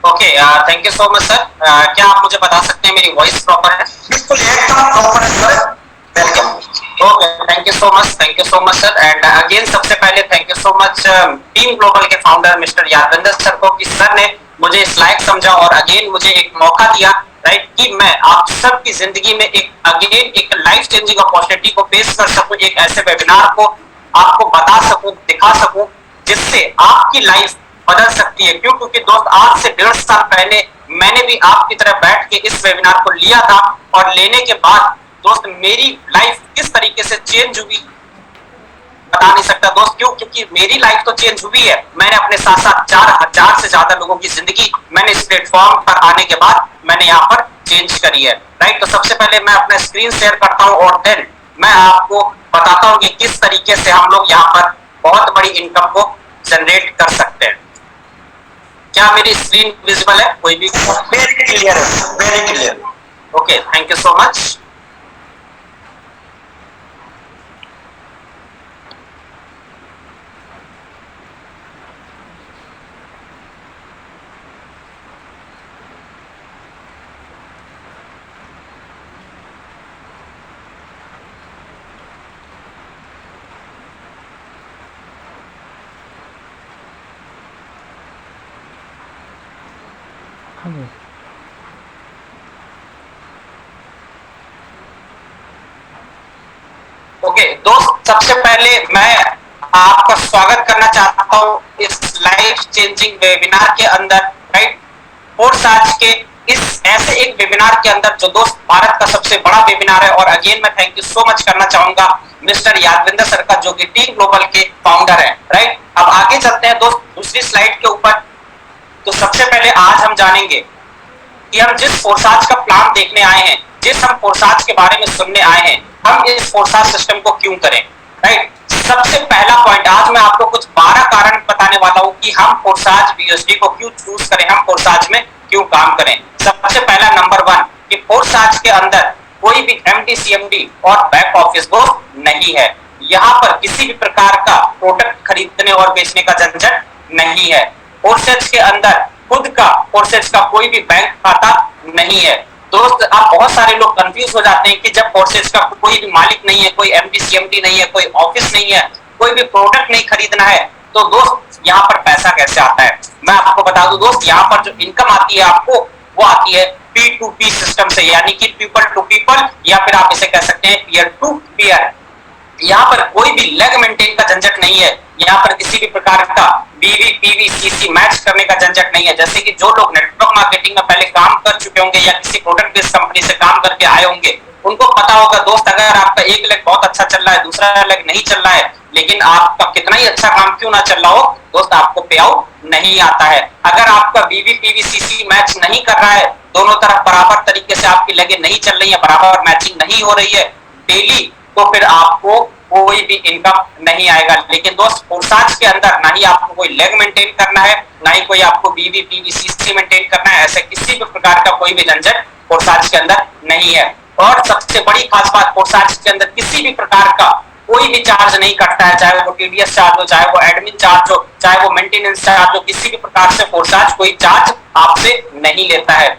Okay, thank you so much sir. क्या आप मुझे बता सकते हैं मेरी वॉइस प्रॉपर है? बिल्कुल एकदम प्रॉपर है sir. Welcome. Okay, thank you so much sir. And again सबसे पहले thank you so much team global के फाउंडर मिस्टर यादविंदर सर को कि सर ने मुझे इस लायक समझा और अगेन मुझे एक मौका दिया, राइट, कि मैं आप सबकी जिंदगी में एक अगेन एक लाइफ चेंजिंग अपॉर्चुनिटी को पेश कर सकूं, एक ऐसे वेबिनार को आपको बता सकूं, दिखा सकूं, जिससे आपकी लाइफ बदल सकती है। क्यों? क्योंकि दोस्त आज से 1.5 साल पहले मैंने भी आपकी तरह बैठ के इस वेबिनार को लिया था और लेने के बाद दोस्त मेरी लाइफ किस तरीके से चेंज हुई बता नहीं सकता दोस्त। क्यों? क्योंकि मेरी लाइफ तो चेंज हुई है। मैंने अपने साथ साथ 4,000 से ज्यादा लोगों की जिंदगी मैंने इस प्लेटफॉर्म पर आने के बाद मैंने यहाँ पर चेंज करी है, राइट। तो सबसे पहले मैं अपना स्क्रीन शेयर करता हूँ और देन मैं आपको बताता हूँ कि किस तरीके से हम लोग यहाँ पर बहुत बड़ी इनकम को जनरेट कर सकते हैं। क्या मेरी स्क्रीन विजिबल है? कोई भी? वेरी क्लियर है, very clear. Okay, thank you so much. Okay दोस्त, सबसे पहले मैं आपका स्वागत करना चाहता हूं इस लाइफ चेंजिंग वेबिनार के अंदर, राइट। फोर्स आज के इस ऐसे एक वेबिनार के अंदर जो दोस्त भारत का सबसे बड़ा वेबिनार है। और अगेन मैं थैंक यू सो मच करना चाहूंगा मिस्टर यादविंदर सर का, जो कि टीम ग्लोबल के फाउंडर है, राइट। अब आगे चलते हैं दोस्त दूसरी स्लाइड के ऊपर। तो सबसे पहले आज हम जानेंगे कि हम जिस फोर्साज का प्लान देखने आए हैं, जिस हम फोर्साज के बारे में सुनने आए हैं, हम इस फोर्साज सिस्टम को क्यों करें, राइट। सबसे पहला पॉइंट आज मैं आपको कुछ 12 कारण बताने वाला हूं कि हम फोर्साज बीएसडी को क्यों चूज करें, हम फोर्साज में क्यों काम करें। सबसे पहला नंबर 1 कि फोर्साज के अंदर कोई भी एमडी सीएमडी और बैक ऑफिस दोस्त नहीं है। यहाँ पर किसी भी प्रकार का प्रोडक्ट खरीदने और बेचने का झंझट नहीं है। फोर्सेज के अंदर खुद का फोर्सेज का कोई भी बैंक खाता नहीं है। दोस्त आप बहुत सारे लोग कंफ्यूज हो जाते हैं कि जब फोर्सेज का कोई भी मालिक नहीं है, कोई एमडी सीएमडी नहीं है, कोई ऑफिस नहीं है, कोई भी प्रोडक्ट नहीं खरीदना है, तो दोस्त यहाँ पर पैसा कैसे आता है। मैं आपको बता दूं दोस्त, यहाँ पर जो इनकम आती है आपको, वो आती है P2P सिस्टम से, यानी कि पीपल टू पीपल, या फिर आप इसे कह सकते हैं पीयर टू पीयर। यहाँ पर कोई भी लेग मेंटेन का झंझट नहीं है। यहाँ पर किसी भी प्रकार का बीवी पीवी सीसी मैच करने का झंझट नहीं है। जैसे कि जो लोग नेटवर्क मार्केटिंग में पहले काम कर चुके होंगे या किसी प्रोडक्ट बेस्ड कंपनी से काम करके आए होंगे, उनको पता होगा दोस्त, अगर आपका एक लेग बहुत अच्छा चल रहा है, दूसरा लेग नहीं चल रहा है, लेकिन आपका कितना ही अच्छा काम क्यों ना चल रहा हो दोस्त, आपको पे आउट नहीं आता है। अगर आपका बीवी पीवी सीसी मैच नहीं कर रहा है, दोनों तरफ बराबर तरीके से आपकी लेगे नहीं चल रही है, बराबर मैचिंग नहीं हो रही है डेली, तो फिर आपको कोई भी इनकम नहीं आएगा। लेकिन दोस्त फोर्साज के अंदर ना ही आपको कोई लेग मेंटेन करना है, ना ही कोई आपको बीवी पीवी सीसी मेंटेन करना है। ऐसे किसी भी प्रकार का कोई भी झंझट फोर्साज के अंदर नहीं है। और सबसे बड़ी खास बात, फोर्साज के अंदर किसी भी प्रकार का कोई भी चार्ज नहीं कटता है, चाहे वो टीडीएस चार्ज हो, चाहे वो एडमिन चार्ज हो, चाहे वो मेंटेनेंस चार्ज हो, किसी भी प्रकार से फोर्साज कोई चार्ज आपसे नहीं लेता है।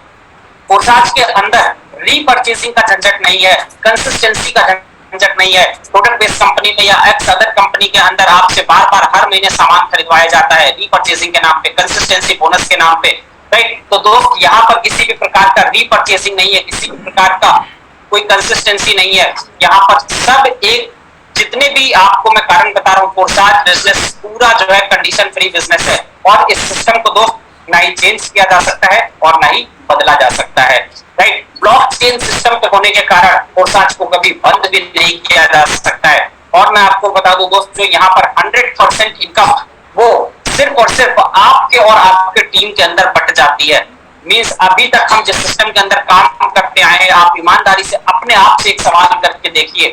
फोर्साज के अंदर रीपरचेसिंग का झंझट नहीं है, कंसिस्टेंसी का झंझट नहीं है। प्रोडक्ट बेस्ड कंपनी में या एक्स अदर कंपनी के अंदर आपसे बार बार हर महीने सामान खरीदवाया जाता है रीपरचेसिंग के नाम पे, कंसिस्टेंसी बोनस के नाम पे, राइट। तो दोस्त यहाँ पर किसी भी प्रकार का रीपरचेसिंग नहीं है, किसी भी प्रकार का कोई कंसिस्टेंसी नहीं है। यहाँ पर सब एक, जितने भी आपको मैं कारण बता रहा हूँ, फोर्साज बिजनेस पूरा जो है कंडीशन फ्री बिजनेस है। और इस सिस्टम को दोस्त ना ही चेंज किया जा सकता है और ना ही बदला जा सकता है, राइट। ब्लॉकचेन सिस्टम के होने के कारण फोर्साज को कभी बंद भी नहीं किया जा सकता है। और मैं आपको बता दूं दोस्त, जो यहाँ पर 100% इनकम वो सिर्फ और सिर्फ आपके और आपके टीम के अंदर बट जाती है। मींस अभी तक हम जिस सिस्टम के अंदर काम करते आए हैं, आप ईमानदारी से अपने आप से एक सवाल करके देखिए,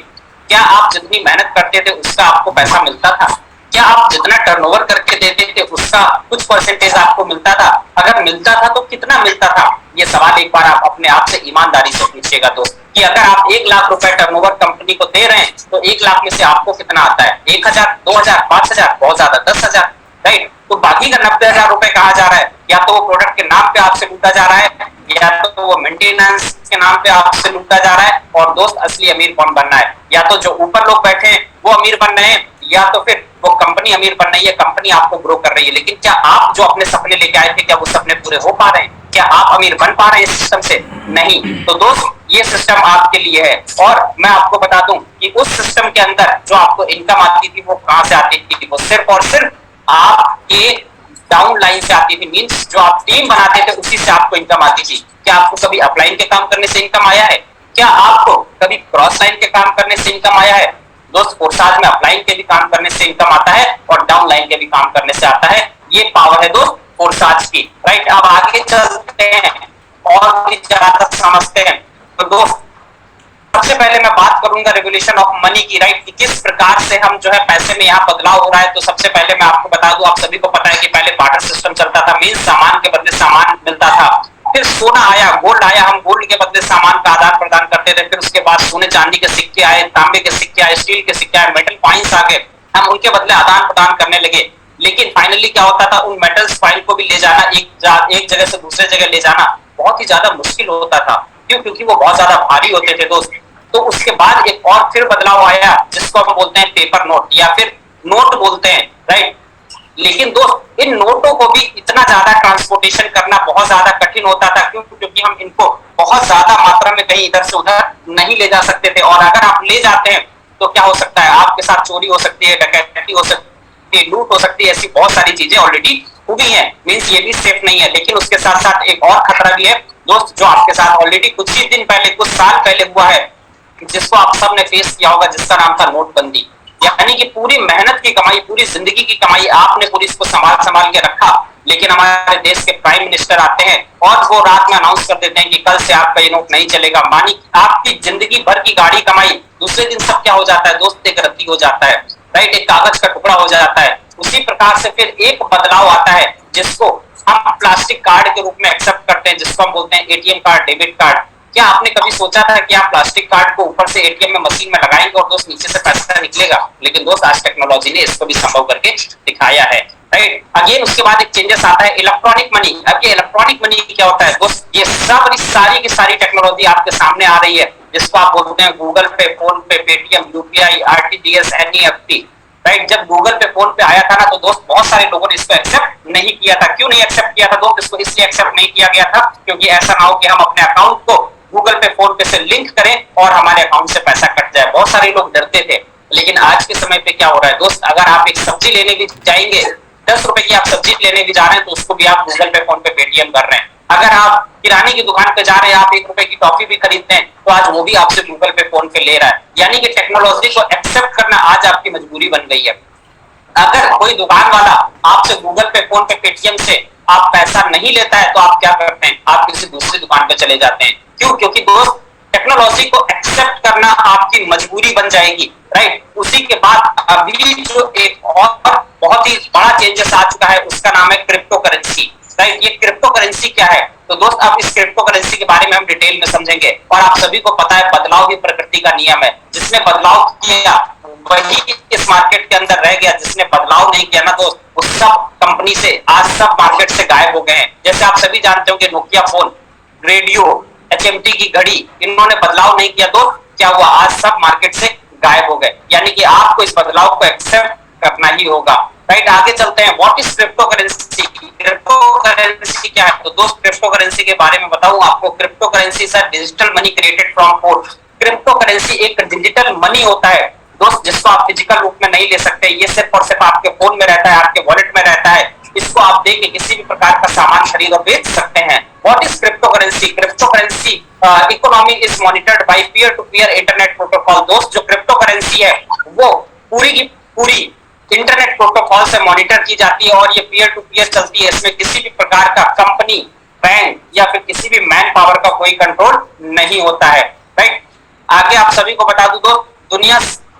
क्या आप जितनी मेहनत करते थे उसका आपको पैसा मिलता था? क्या आप जितना टर्नओवर करके देते थे उसका कुछ परसेंटेज आपको मिलता था? अगर मिलता था तो कितना मिलता था? ये सवाल एक बार आप अपने आप से ईमानदारी से पूछिएगा दोस्त, कि अगर आप 1 लाख रुपए टर्नओवर कंपनी को दे रहे हैं तो 1 लाख में से आपको कितना आता है? 1,000, 2,000, 5,000, बहुत ज्यादा 10,000, राइट। तो बाकी का 90,000 रुपए कहाँ जा रहा है? या तो वो प्रोडक्ट के नाम पे आपसे लूटा जा रहा है, या तो वो मेंटेनेंस के नाम पे आपसे लूटा जा रहा है। और दोस्त असली अमीर कौन बनना है? या तो जो ऊपर लोग बैठे हैं वो अमीर बन रहे हैं, या तो फिर वो कंपनी अमीर बन रही है, कंपनी आपको ग्रो कर रही है। लेकिन क्या आप जो अपने सपने लेके आए थे, क्या वो सपने पूरे हो पा रहे हैं? क्या आप अमीर बन पा रहे हैं इस सिस्टम से? नहीं। तो दोस्त ये सिस्टम आपके लिए है। और मैं आपको बता दूं कि उस सिस्टम के अंदर जो आपको इनकम आती थी वो कहां से आती थी? वो सिर्फ और सिर्फ आपके डाउन लाइन से आती थी। मींस जो आप टीम बनाते थे उसी से आपको इनकम आती थी। क्या आपको कभी अपलाइन के काम करने से इनकम आया है? क्या आपको कभी क्रॉस लाइन के काम करने से इनकम आया है? दोस्त कोर्साज में अपलाइन के भी काम करने से इनकम आता है और डाउन लाइन के भी काम करने से आता है। ये पावर है दोस्त कोर्साज की, राइट। अब आगे चलते हैं और भी ज्यादा समझते हैं। तो दोस्त सबसे पहले मैं बात करूंगा रेगुलेशन ऑफ मनी की, राइट, कि किस प्रकार से हम जो है पैसे में यहाँ बदलाव हो रहा है। तो सबसे पहले मैं आपको बता दूं, आप सभी को पता है कि पहले बार्टर सिस्टम चलता था। मींस सामान के बदले सामान मिलता था। फिर सोना आया, गोल्ड आया, हम गोल्ड के बदले सामान का आदान प्रदान करते थे। फिर उसके बाद सोने चांदी के सिक्के आए, तांबे के सिक्के आए, स्टील के सिक्के आए, मेटल कॉइंस आ गए, हम उनके बदले आदान प्रदान करने लगे। लेकिन फाइनली क्या होता था, उन मेटल्स फाइल को भी ले जाना, एक जगह से दूसरे जगह ले जाना बहुत ही ज्यादा मुश्किल होता था। क्यों? क्योंकि वो बहुत ज्यादा भारी होते थे दोस्त। तो उसके बाद एक और फिर बदलाव आया जिसको हम बोलते हैं पेपर नोट या फिर नोट बोलते हैं, राइट। लेकिन दोस्त इन नोटों को भी इतना ज्यादा ट्रांसपोर्टेशन करना बहुत ज्यादा कठिन होता था। क्यों? क्योंकि हम इनको बहुत ज्यादा मात्रा में कहीं इधर से उधर नहीं ले जा सकते थे। और अगर आप ले जाते हैं तो क्या हो सकता है, आपके साथ चोरी हो सकती है, डकैती हो सकती है, लूट हो सकती है। ऐसी बहुत सारी चीजें ऑलरेडी हुई हैं। मींस ये भी सेफ नहीं है। लेकिन उसके साथ साथ एक और खतरा भी है दोस्त, जो आपके साथ ऑलरेडी कुछ ही दिन पहले, कुछ साल पहले हुआ है, जिसको आप सबने फेस किया होगा, जिसका नाम था नोटबंदी। यानी कि पूरी मेहनत की कमाई, पूरी जिंदगी की कमाई आपने पूरी इसको संभाल के रखा। लेकिन हमारे देश के प्राइम मिनिस्टर आते हैं और वो रात में अनाउंस कर देते हैं कि कल से आपका ये नोट नहीं चलेगा। मानी आपकी जिंदगी भर की गाड़ी कमाई दूसरे दिन सब क्या हो जाता है दोस्त, एक रद्दी हो जाता है, राइट, एक कागज का टुकड़ा हो जाता है। उसी प्रकार से फिर एक बदलाव आता है जिसको हम प्लास्टिक कार्ड के रूप में एक्सेप्ट करते हैं, जिसको हम बोलते हैं एटीएम कार्ड, डेबिट कार्ड। क्या आपने कभी सोचा था कि आप प्लास्टिक कार्ड को ऊपर से एटीएम में मशीन में लगाएंगे और दोस्त नीचे से पैसा निकलेगा? लेकिन दोस्त आज टेक्नोलॉजी ने इसको भी संभव करके दिखाया है, राइट। अगेन उसके बाद एक चेंजेस आता है इलेक्ट्रॉनिक मनी। अब ये इलेक्ट्रॉनिक मनी क्या होता है दोस्त? ये सारी की सारी टेक्नोलॉजी आपके सामने आ रही है, जिसको आप बोलते हैं गूगल पे, फोन पे, Paytm, UPI, RTGS, NEFT, right. जब गूगल पे, फोन पे आया था ना, तो दोस्त बहुत सारे लोगों ने इसको एक्सेप्ट नहीं किया था। क्यों नहीं एक्सेप्ट किया था दोस्त? इसको इसलिए एक्सेप्ट नहीं किया गया था क्योंकि ऐसा ना हो कि हम अपने अकाउंट को गूगल पे, फोन पे से लिंक करें और हमारे अकाउंट से पैसा कट जाए। बहुत सारे लोग डरते थे। लेकिन आज के समय पे क्या हो रहा है दोस्त, अगर आप एक सब्जी लेने भी जाएंगे, 10 रुपए की आप सब्जी लेने भी जा रहे हैं, तो उसको भी आप गूगल पे, फोन पे, पेटीएम कर रहे हैं। अगर आप किराने की दुकान पे जा रहे हैं, आप 1 रुपए की टॉफी भी खरीदते हैं, तो आज वो भी आपसे गूगल पे, फोन पे ले रहा है। यानी कि टेक्नोलॉजी को एक्सेप्ट करना आज आपकी मजबूरी बन गई है। अगर कोई दुकान वाला आपसे गूगल पे, फोन पे, पेटीएम से आप पैसा नहीं लेता है, तो आप क्या करते हैं? आप किसी दूसरी दुकान पे चले जाते हैं। क्यों? क्योंकि दोस्त टेक्नोलॉजी को एक्सेप्ट करना आपकी मजबूरी बन जाएगी, राइट। उसी के बाद अभी जो एक और बहुत ही बड़ा चेंजेस आ चुका है, उसका नाम है क्रिप्टो करेंसी, राइट। ये क्रिप्टो करेंसी क्या है? तो दोस्त अब इस क्रिप्टो करेंसी के बारे में हम डिटेल में समझेंगे। और आप सभी को पता है बदलाव ही प्रकृति का नियम है। जिसने बदलाव किया वही इस मार्केट के अंदर रह गया, जिसने बदलाव नहीं किया ना दोस्त, वो सब कंपनी से आज सब मार्केट से गायब हो गए हैं। जैसे आप सभी जानते हो कि नोकिया फोन, रेडियो, एचएमटी की घड़ी, इन्होंने बदलाव नहीं किया तो क्या हुआ? आज सब मार्केट से गायब हो गए। यानी कि आपको इस बदलाव को एक्सेप्ट करना ही होगा, राइट। आगे चलते हैं। What is crypto currency? Crypto currency क्या है? तो दोस्त क्रिप्टो करेंसी के बारे में बताऊं आपको। Crypto currency is a digital money created from code. Crypto currency एक डिजिटल मनी होता है दोस्त, जिसको आप फिजिकल रूप में नहीं ले सकते। ये सिर्फ और सिर्फ आपके फोन में रहता है, आपके वॉलेट में रहता है। इसको आप देके किसी भी प्रकार का सामान खरीद और बेच सकते हैं। What is crypto currency? Crypto currency economy is monitored by peer to peer internet protocol. दोस्त जो क्रिप्टो करेंसी है वो पूरी की पूरी इंटरनेट प्रोटोकॉल से मॉनिटर की जाती है और ये पीयर टू पीयर चलती है। इसमें किसी भी प्रकार का कंपनी, बैंक या फिर किसी भी मैन पावर का कोई कंट्रोल नहीं होता है, राइट। आगे आप सभी को बता दूं दोस्त, दुनिया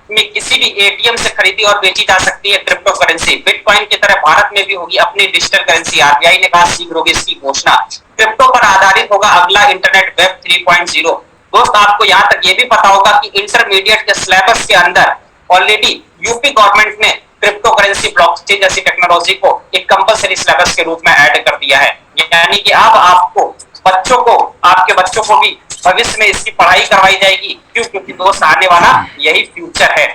में किसी भी एटीएम से खरीदी और बेची जा सकती है क्रिप्टो करेंसी। बिटकॉइन की तरह भारत में भी होगी अपनी डिजिटल करेंसी। आरबीआई ने कहा शीघ्र होगी इसकी घोषणा। क्रिप्टो पर आधारित होगा अगला इंटरनेट वेब 3.0। दोस्त आपको यहाँ तक ये भी पता होगा कि इंटरमीडिएट के सिलेबस के अंदर ऑलरेडी यूपी गवर्नमेंट ने क्रिप्टो करेंसी ब्लॉकचेन जैसी टेक्नोलॉजी को एक कंपलसरी सिलेबस के रूप में ऐड कर दिया है। यानी कि अब आपको बच्चों को, आपके बच्चों को भी भविष्य में इसकी पढ़ाई करवाई जाएगी। क्यों? क्योंकि दोस्त आने वाला यही फ्यूचर है।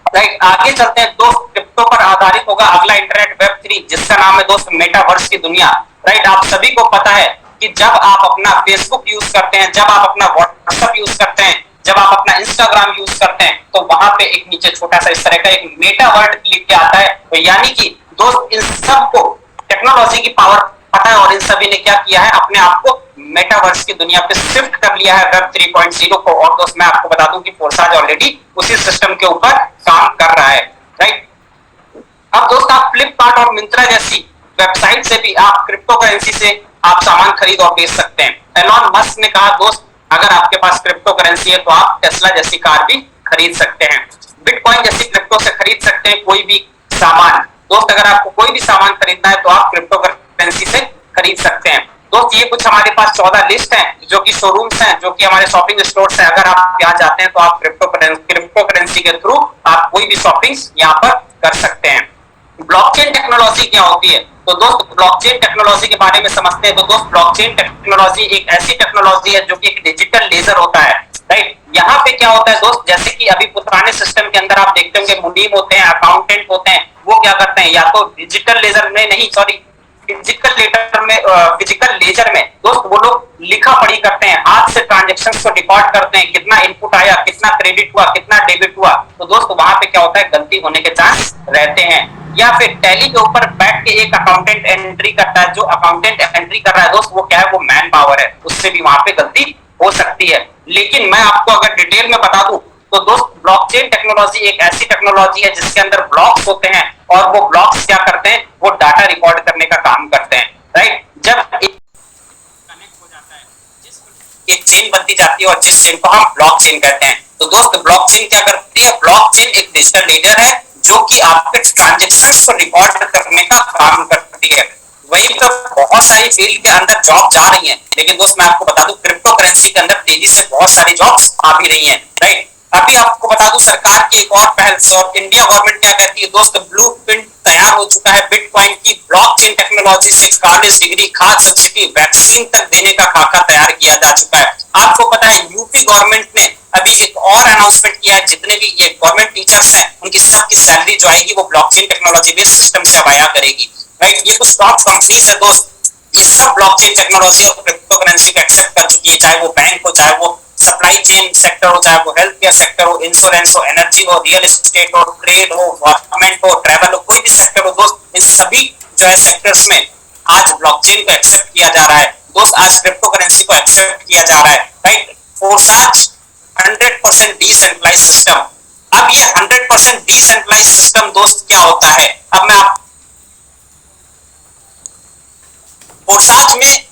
राइट, आगे चलते हैं दोस्त। क्रिप्टो पर आधारित होगा अगला इंटरनेट वेब 3, जिसका नाम है दोस्त मेटावर्स की दुनिया। राइट, आप सभी को पता है कि जब आप अपना फेसबुक यूज करते हैं, जब आप अपना व्हाट्सएप यूज करते हैं, जब आप अपना इंस्टाग्राम यूज करते हैं, तो वहां पे एक नीचे छोटा सा इस तरह का एक मेटा वर्ड लिख के आता है। तो यानी कि दोस्त इन सब को टेक्नोलॉजी की पावर पता है और इन सभी ने क्या किया है, अपने आप को मेटावर्स की दुनिया पे शिफ्ट कर लिया है वेब 3.0 को। और दोस्त मैं आपको बता दूं कि फोर्साज ऑलरेडी उसी सिस्टम के ऊपर काम कर रहा है। राइट, अब दोस्त आप फ्लिपकार्ट और मिंत्रा जैसी वेबसाइट से भी आप क्रिप्टो करेंसी से आप सामान खरीद और बेच सकते हैं। एलॉन मस्क ने कहा दोस्त अगर आपके पास क्रिप्टो करेंसी है तो आप टेस्ला जैसी कार भी खरीद सकते हैं, बिटकॉइन जैसी क्रिप्टो से खरीद सकते हैं कोई भी सामान। दोस्त अगर आपको कोई भी सामान खरीदना है तो आप क्रिप्टो करेंसी से खरीद सकते हैं। दोस्त ये कुछ हमारे पास 14 लिस्ट हैं जो कि शोरूम्स हैं, जो कि हमारे शॉपिंग स्टोर्स हैं। अगर आप यहाँ जाते हैं तो आप क्रिप्टो करेंसी के थ्रू आप कोई भी शॉपिंग यहाँ पर कर सकते हैं। ब्लॉकचेन टेक्नोलॉजी क्या होती है? तो दोस्त ब्लॉकचेन टेक्नोलॉजी के बारे में समझते हैं। तो दोस्त ब्लॉकचेन टेक्नोलॉजी एक ऐसी टेक्नोलॉजी है जो कि एक डिजिटल लेजर होता है। राइट, यहाँ पे क्या होता है दोस्त, जैसे कि अभी पुराने सिस्टम के अंदर आप देखते होंगे मुनीम होते हैं, अकाउंटेंट होते हैं, वो क्या करते हैं, या तो डिजिटल लेजर में नहीं, सॉरी फिजिकल लेजर में दोस्त वो लोग लिखा पढ़ी करते हैं, हाथ से ट्रांजेक्शंस को रिकॉर्ड करते हैं, कितना इनपुट आया, कितना क्रेडिट हुआ, कितना डेबिट हुआ। तो दोस्त वहां पे क्या होता है, गलती होने के चांस रहते हैं। या फिर टैली के ऊपर बैठ के एक अकाउंटेंट एंट्री करता है, जो अकाउंटेंट एंट्री कर रहा है दोस्त वो क्या है, वो मैन पावर है, उससे भी वहां पे गलती हो सकती है। लेकिन मैं आपको अगर डिटेल में बता दूं तो दोस्त ब्लॉकचेन टेक्नोलॉजी एक ऐसी टेक्नोलॉजी है जिसके अंदर ब्लॉक्स होते हैं और वो ब्लॉक्स क्या करते हैं, वो डाटा रिकॉर्ड करने का काम करते हैं। राइट, जब एक कनेक्ट हो जाता है, जिस एक चेन बनती जाती है और जिस चेन को हम ब्लॉकचेन कहते हैं। तो दोस्त ब्लॉकचेन क्या करती है, ब्लॉकचेन एक डिजिटल लेजर है जो कि आपके ट्रांजैक्शंस को रिकॉर्ड करने का काम करती है। वही तो बहुत सारी फील्ड के अंदर जॉब जा रही हैं, लेकिन दोस्त मैं आपको बता दूं क्रिप्टो करेंसी के अंदर तेजी से बहुत सारी जॉब्स आ भी रही हैं। राइट, अभी आपको बता दूं सरकार की एक और पहल से, और इंडिया गवर्नमेंट क्या कहती है दोस्त, ब्लूप्रिंट तैयार हो चुका है बिटकॉइन की ब्लॉकचेन टेक्नोलॉजी से। कॉलेज डिग्री, खाद्य सब्सिडी, वैक्सीन तक देने का खाका तैयार किया जा चुका है। आपको पता है यूपी गवर्नमेंट ने अभी एक और अनाउंसमेंट किया है, जितने भी ये गवर्नमेंट टीचर्स हैं उनकी सबकी सैलरी जो आएगी वो ब्लॉकचेन टेक्नोलॉजी बेस्ड सिस्टम से अब आया करेगी। राइट, ये कुछ टॉप कंपनीज है दोस्त, ये सब ब्लॉकचेन टेक्नोलॉजी और क्रिप्टो करेंसी को एक्सेप्ट कर चुकी है, चाहे वो बैंक हो, चाहे वो सप्लाई चेन सेक्टर हो, चाहे वो हेल्थ केयर सेक्टर हो, इंश्योरेंस हो, एनर्जी हो, रियल एस्टेट हो, ट्रेड हो, गवर्नमेंट हो, ट्रैवल हो, कोई भी सेक्टर हो दोस्त, इन सभी जो है सेक्टर्स में आज ब्लॉकचेन को एक्सेप्ट किया जा रहा है दोस्त, आज क्रिप्टो करेंसी को एक्सेप्ट किया जा रहा है। Right, Forsage 100% decentralize system. अब ये 100% डिसेंट्रलाइज सिस्टम दोस्त क्या होता है, अब मैं आप फोर्साज में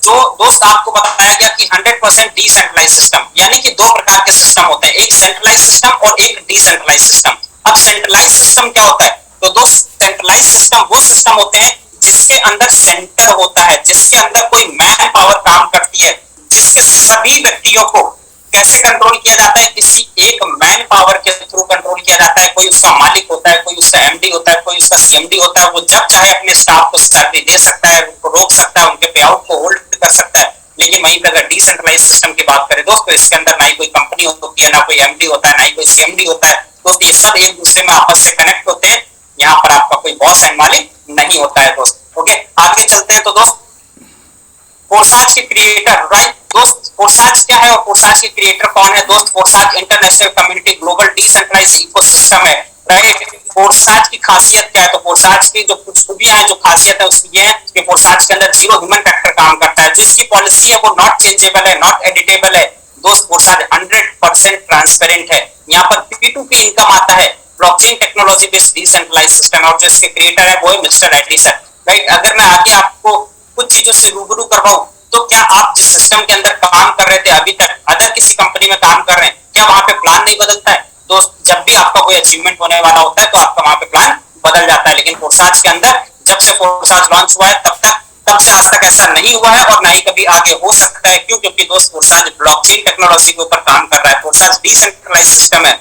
जो दोस्त आपको बताया गया कि 100% डिसेंट्रलाइज सिस्टम, यानी कि दो प्रकार के सिस्टम होते हैं, एक सेंट्रलाइज सिस्टम और एक डिसेंट्रलाइज सिस्टम। अब सेंट्रलाइज सिस्टम क्या होता है, तो दोस्त सेंट्रलाइज सिस्टम वो सिस्टम होते हैं जिसके अंदर सेंटर होता है, जिसके अंदर कोई मैन पावर काम करती है, जिसके सभी व्यक्तियों को कैसे कंट्रोल किया जाता है, किसी एक मैन पावर के थ्रू कंट्रोल किया जाता है। कोई उसका मालिक होता है, कोई उसका एमडी होता है, कोई उसका सीएमडी होता है, वो जब चाहे अपने स्टाफ को सैलरी दे सकता है, उनको रोक सकता है, उनके पे आउट को होल्ड कर सकता है। लेकिन वहीं पे अगर डिसेंट्रलाइज सिस्टम की बात करें दोस्तों, इसके अंदर ना ही कोई कंपनी होती है, ना कोई एमडी होता है, ना ही कोई सीएमडी होता है, तो ये सब एक दूसरे में आपस से कनेक्ट होते हैं। यहाँ पर आपका कोई बॉस एंड मालिक नहीं होता है दोस्त। ओके, आगे चलते हैं। तो दोस्त फोर्साज के क्रिएटर, राइट दोस्त, फोर्साज क्या है और फोर्साज के क्रिएटर कौन है दोस्त, Forsage international community global decentralized ecosystem है। राइट, फोर्साज की खासियत क्या है, तो फोर्साज की जो कुछ खूबियां हैं, जो खासियत है उसकी ये है कि फोर्साज के अंदर जीरो ह्यूमन फैक्टर काम करता है, जो इसकी पॉलिसी है वो नॉट चेंजेबल है, नॉट एडिटेबल है दोस्त। फोर्साज 100% ट्रांसपेरेंट है। यहाँ पर P2P इनकम आता है, blockchain technology based decentralised system, और जो इसके क्रिएटर है वो है मिस्टर एडिसन। राइट, अगर मैं आगे आपको कुछ चीजों से रूबरू करवाऊं, तो क्या आप जिस सिस्टम के अंदर काम कर रहे थे अभी तक, अदर किसी कंपनी में काम कर रहे हैं, क्या वहां पे प्लान नहीं बदलता है दोस्त? जब भी आपका कोई अचीवमेंट होने वाला होता है तो आपका वहां पे प्लान बदल जाता है। लेकिन फोर्साज के अंदर जब से फोर्साज लॉन्च हुआ है तब से आज तक ऐसा नहीं हुआ है और ना ही कभी आगे हो सकता है। क्यों? क्योंकि दोस्त फोर्साज ब्लॉकचेन टेक्नोलॉजी के ऊपर काम कर रहा है, फोर्साज डिसेंट्रलाइज्ड सिस्टम है।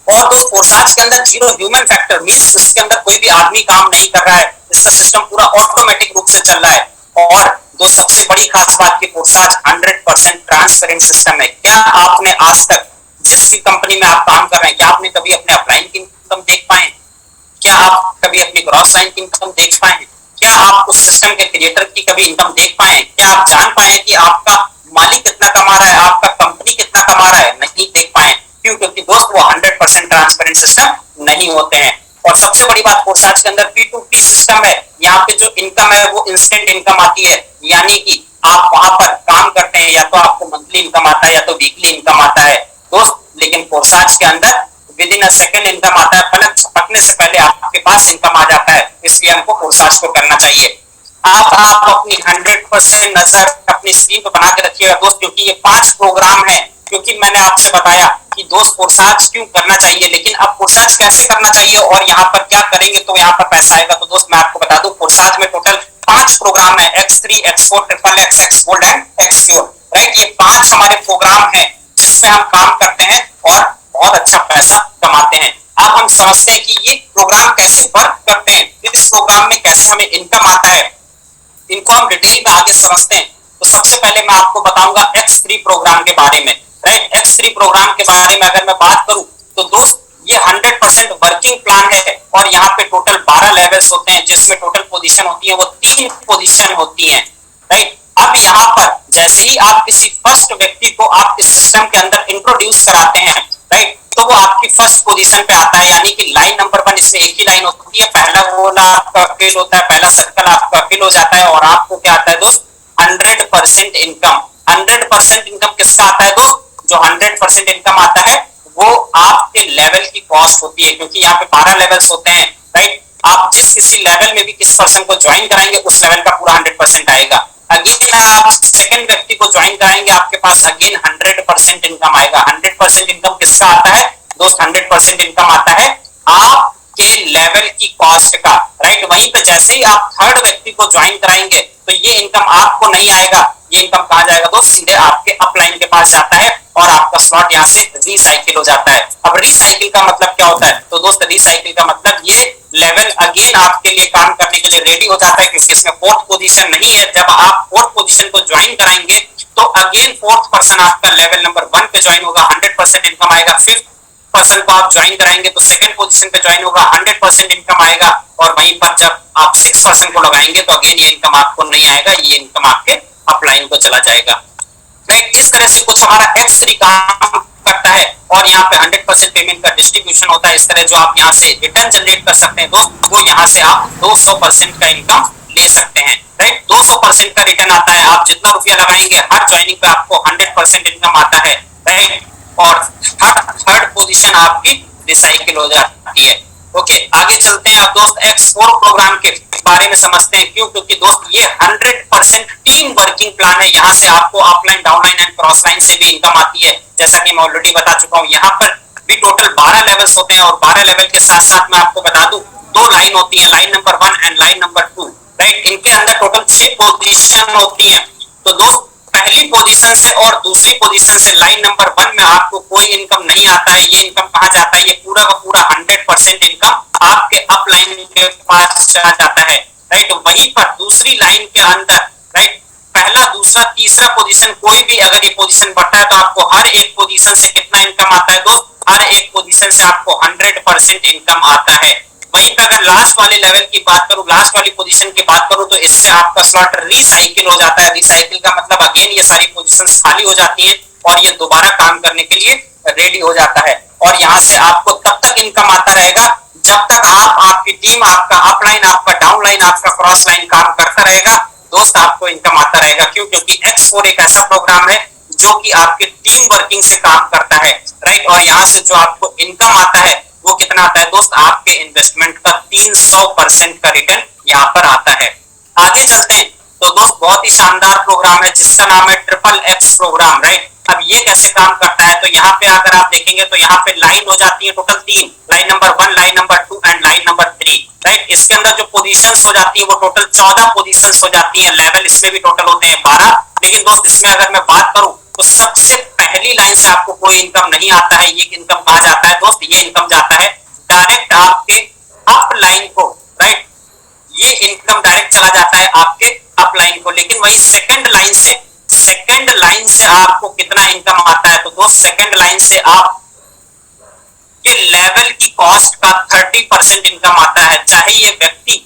और दोस्त फोर्साज के अंदर जीरो ह्यूमन फैक्टर मींस इसके अंदर कोई भी आदमी काम नहीं कर रहा है, इसका सिस्टम पूरा ऑटोमेटिक रूप से चल रहा है। और दो सबसे बड़ी खास बात की फोर्साज 100% ट्रांसपेरेंट सिस्टम है। क्या आपने आज तक जिस भी कंपनी में आप काम कर रहे हैं, क्या आपने कभी अपने अपलाइन की इनकम देख पाए? क्या आप कभी अपनी क्रॉस लाइन की इनकम देख पाए? क्या आप उस सिस्टम के क्रिएटर की कभी इनकम देख पाए? क्या आप जान पाए कि आपका मालिक कितना कमा रहा है, आपका कंपनी कितना कमा रहा है? नहीं देख पाए। क्यों? क्योंकि दोस्त वो 100% ट्रांसपेरेंट सिस्टम नहीं होते हैं। और सबसे बड़ी बात फोर्साज के अंदर P2P सिस्टम है। यहाँ पे जो इनकम है वो इंस्टेंट इनकम आती है, यानी कि आप वहां पर काम करते हैं या तो आपको मंथली इनकम आता है या तो वीकली इनकम आता है दोस्त। लेकिन फोर्साज के अंदर with in a second income आता है, पलक झपकने से पहले आपके पास इनकम आ जाता है। इसलिए हमको फोर्साज को करना चाहिए। आप अपनी 100% नजर अपनी स्क्रीन पर बना के रखिएगा दोस्त, क्योंकि ये 5 प्रोग्राम है। क्योंकि मैंने आपसे बताया कि दोस्त फोर्साज क्यों करना चाहिए, लेकिन अब फोर्साज कैसे करना चाहिए और यहाँ पर क्या करेंगे तो यहाँ पर पैसा आएगा। तो दोस्त मैं आपको बता दूं, फोर्साज में टोटल 5 प्रोग्राम है, X3, X4, triple X, X gold and X pure, right. ये 5 हमारे प्रोग्राम है जिसमें हम काम करते हैं और बहुत अच्छा पैसा कमाते हैं। अब हम समझते हैं कि ये प्रोग्राम कैसे वर्क करते हैं, इस प्रोग्राम में कैसे हमें इनकम आता है, इनको हम डिटेल में आगे समझते हैं। तो सबसे पहले मैं आपको बताऊंगा X3 प्रोग्राम के बारे में, राइट। X3 प्रोग्राम के बारे में अगर मैं बात करूं तो दोस्त ये 100% वर्किंग प्लान है और यहाँ पे टोटल 12 लेवल्स होते हैं, जिसमें टोटल पोजीशन होती है वो 3 पोजीशन होती हैं, राइट। अब यहाँ पर जैसे ही आप किसी फर्स्ट व्यक्ति को आप इस सिस्टम के अंदर इंट्रोड्यूस कराते हैं, राइट, तो वो आपकी फर्स्ट पोजीशन पे आता है, यानी कि लाइन नंबर 1। इसमें एक ही लाइन होती है, पहला गोला आपका फिल होता है, पहला सर्कल आपका फिल हो जाता है और आपको क्या आता है दोस्त? 100% इनकम। 100% इनकम किसका आता है दोस्त? जो 100% इनकम आता है वो आपके लेवल की कॉस्ट होती है, क्योंकि यहाँ पे 12 लेवल्स होते हैं, राइट। आप जिस किसी लेवल में भी किस पर्सन को ज्वाइन कराएंगे उस लेवल का पूरा 100% आएगा। अगेन आप सेकंड व्यक्ति को ज्वाइन कराएंगे, आपके पास अगेन 100% इनकम आएगा। 100% इनकम किसका आता है दोस्त? 100% इनकम आता है आपके लेवल की कॉस्ट का, राइट। वहीं पे जैसे ही आप थर्ड व्यक्ति को ज्वाइन कराएंगे तो ये इनकम आपको नहीं आएगा, ये इनकम कहाँ जाएगा दोस्त? सीधे आपके अपलाइन के पास जाता है और आपका स्लॉट यहाँ से रिसाइकिल हो जाता है। अब रिसाइकिल का मतलब क्या होता है? तो दोस्त रिसाइकिल का मतलब ये लेवल अगेन आपके लिए काम करने के लिए रेडी हो जाता है, क्योंकि इसमें फोर्थ पोजीशन नहीं है। जब आप फोर्थ पोजीशन को ज्वाइन कराएंगे तो अगेन फोर्थ पर्सन आपका लेवल नंबर 1 पे ज्वाइन होगा, 100% इनकम आएगा। फिफ्थ पर्सन को आप ज्वाइन कराएंगे तो सेकंड पोजीशन पे ज्वाइन होगा, 100% इनकम आएगा। और वहीं पर जब आप 6 पर्सन को लगाएंगे तो अगेन ये इनकम आपको नहीं आएगा, ये इनकम आपके अपलाइन को चला जाएगा, राइट। इस तरह से कुछ हमारा X3 काम करता है और यहाँ पे 100% पेमेंट का डिस्ट्रीब्यूशन होता है। इस तरह जो आप यहाँ से रिटर्न जनरेट कर सकते हैं दोस्त, वो यहाँ से आप 200% का इनकम ले सकते हैं, राइट। 200% का रिटर्न आता है। आप जितना रुपया लगाएंगे हर ज्वाइनिंग पे आपको 100% इनकम आता है, राइट। और थर्ड पोजीशन आपकी रिसाइकिल हो जाती है। ओके, आगे चलते हैं। अब दोस्त X4 प्रोग्राम के बारे में समझते हैं। क्यों? क्योंकि दोस्त ये 100% टीम वर्किंग प्लान है। यहाँ से आपको upline, downline and cross line से भी इनकम आती है, जैसा कि मैं ऑलरेडी बता चुका हूँ। यहाँ पर भी टोटल 12 लेवल्स होते हैं और 12 लेवल के साथ साथ मैं आपको बता दूं 2 लाइन होती है, line number 1 and line number 2, right. इनके अंदर टोटल 6 पोजीशन होती है। तो दोस्त पहली पोजीशन से और दूसरी पोजीशन से लाइन नंबर 1 में आपको कोई इनकम नहीं आता है। ये इनकम कहाँ जाता है? ये पूरा का पूरा 100% इनकम आपके अपलाइन के पास चला जाता है, राइट। वहीं पर दूसरी लाइन के अंदर, राइट, पहला, दूसरा, तीसरा पोजीशन, कोई भी अगर ये पोजीशन बढ़ता है तो आपको हर एक पोजीशन से कितना इनकम आता है दोस्त? हर एक पोजीशन से आपको 100% इनकम आता है। वहीं पर अगर लास्ट वाले लेवल की बात करूं, लास्ट वाली पोजीशन की बात करूं, तो इससे आपका स्लॉट रिसाइकिल हो जाता है। रिसाइकिल का मतलब अगेन ये सारी पोजीशंस खाली हो जाती हैं और ये दोबारा काम करने के लिए रेडी हो जाता है। और यहाँ से आपको तब तक इनकम आता रहेगा जब तक आपकी टीम, आपका अपलाइन, आपका डाउनलाइन, आपका क्रॉस लाइन काम करता रहेगा दोस्त, आपको इनकम आता रहेगा। क्यों? क्योंकि X4 एक ऐसा प्रोग्राम है जो कि आपके टीम वर्किंग से काम करता है, राइट। और यहाँ से जो आपको इनकम आता है वो कितना आता है दोस्त? आपके इन्वेस्टमेंट का 300% का रिटर्न यहाँ पर आता है। आगे चलते हैं। तो दोस्त बहुत ही शानदार प्रोग्राम है जिसका नाम है ट्रिपल X प्रोग्राम, राइट। अब ये कैसे काम करता है? तो यहाँ पे अगर आप देखेंगे तो यहाँ पे लाइन हो जाती है total 3, line number 1, line number 2 and line number 3, right. इसके अंदर जो पोजीशंस हो जाती है वो टोटल 14 पोजीशंस हो जाती है। लेवल इसमें भी टोटल होते हैं 12। लेकिन दोस्त इसमें अगर मैं बात करूं तो सबसे पहली लाइन से आपको कोई इनकम नहीं आता है, ये इनकम कहाँ जाता है दोस्त? ये इनकम जाता है डायरेक्ट आपके अप लाइन को, राइट? ये इनकम डायरेक्ट चला जाता है आपके अप लाइन को। लेकिन वही सेकंड लाइन से आपको कितना इनकम आता है? तो दोस्त सेकंड लाइन से आप के लेवल की कॉस्ट का 30% इनकम आता है। चाहे ये व्यक्ति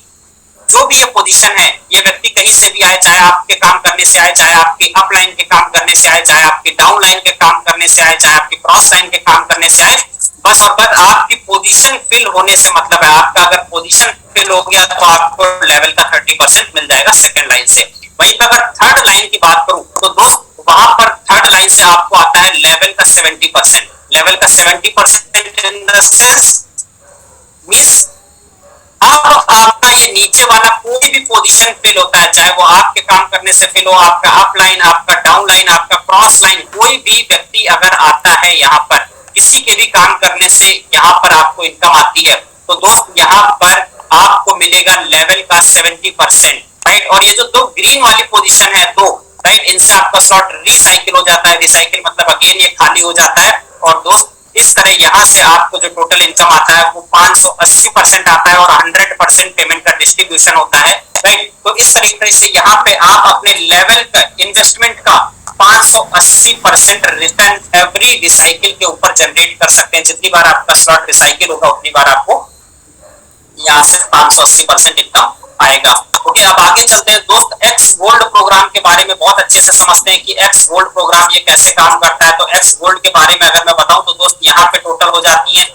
जो भी ये पोजीशन है, ये व्यक्ति कहीं से भी आए, चाहे आपके काम करने से आए, चाहे आपके अप लाइन के काम करने से आए, चाहे आपके डाउन लाइन के काम करने से आए, चाहे आपके क्रॉस लाइन के काम करने से आए, बस और बस आपकी पोजीशन फिल होने से मतलब है। आपका अगर पोजीशन फिल हो गया तो आपको लेवल का 30% मिल जाएगा सेकंड लाइन से। वहीं पर अगर थर्ड लाइन की बात करूं तो दोस्त वहां पर थर्ड लाइन से आपको आता है लेवल का 70%। लेवल का 70% इन द सेंस मींस अब आपका ये नीचे वाला कोई भी पोजीशन फिल होता है, चाहे वो आपके काम करने से फिल हो, आपका अप लाइन, आपका डाउन लाइन, आपका क्रॉस लाइन, कोई भी व्यक्ति अगर आता है यहाँ पर किसी के भी काम करने से यहाँ पर आपको इनकम आती है, तो दोस्त यहाँ पर आपको मिलेगा लेवल का 70%, राइट? और ये जो दो ग्रीन वाली पोजीशन है दो, राइट, इनसे आपका स्लॉट रिसाइकिल हो जाता है। रिसाइकिल मतलब अगेन ये खाली हो जाता है। और दोस्त इस तरह यहाँ से आपको जो टोटल इनकम आता है वो 580% आता है और 100% पेमेंट का डिस्ट्रीब्यूशन होता है, राइट? तो इस तरीके से यहाँ पे आप अपने लेवल का इन्वेस्टमेंट का 580% रिटर्न एवरी रिसाइकिल के ऊपर जनरेट कर सकते हैं। जितनी बार आपका स्लॉट रिसाइकिल होगा उतनी बार आपको यहाँ से 580% इनकम आएगा। ओके, अब आगे चलते हैं दोस्त। एक्स गोल्ड प्रोग्राम के बारे में बहुत अच्छे से समझते हैं कि एक्स गोल्ड प्रोग्राम ये कैसे काम करता है। तो एक्स गोल्ड के बारे में अगर मैं बताऊं तो दोस्त यहाँ पे टोटल हो जाती है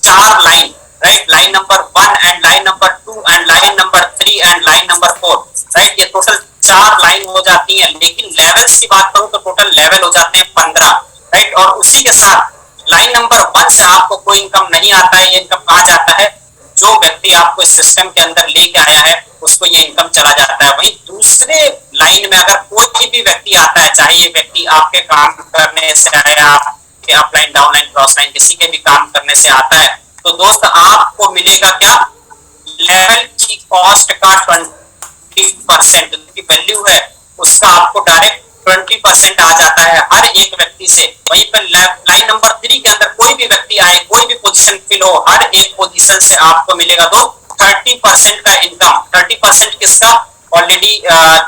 4 line, right? Line number 1 and line number 2 and line number 3 and line number 4, right? ये टोटल 4 लाइन हो जाती है। लेकिन लेवल्स की बात करूं तो टोटल लेवल हो जाते हैं 15, राइट? और उसी के साथ लाइन नंबर 1 से आपको कोई इनकम नहीं आता है। ये इनकम कहाँ जाता है? जो व्यक्ति आपको इस सिस्टम के अंदर लेके आया है उसको ये इनकम चला जाता है। वहीं दूसरे लाइन में अगर कोई भी व्यक्ति आता है, चाहे ये व्यक्ति आपके काम करने से आया, आपके अपलाइन, डाउनलाइन, क्रॉस लाइन, किसी के भी काम करने से आता है, तो दोस्त आपको मिलेगा क्या? लेवल की कॉस्ट का 20% की वैल्यू है उसका आपको डायरेक्ट 20% आ जाता है हर एक व्यक्ति से। वहीं पर लाइन नंबर 3 के अंदर कोई भी व्यक्ति आए, कोई भी पोजीशन फिल हो, हर एक पोजीशन से आपको मिलेगा दो 30% का इनकम। 30% किसका? ऑलरेडी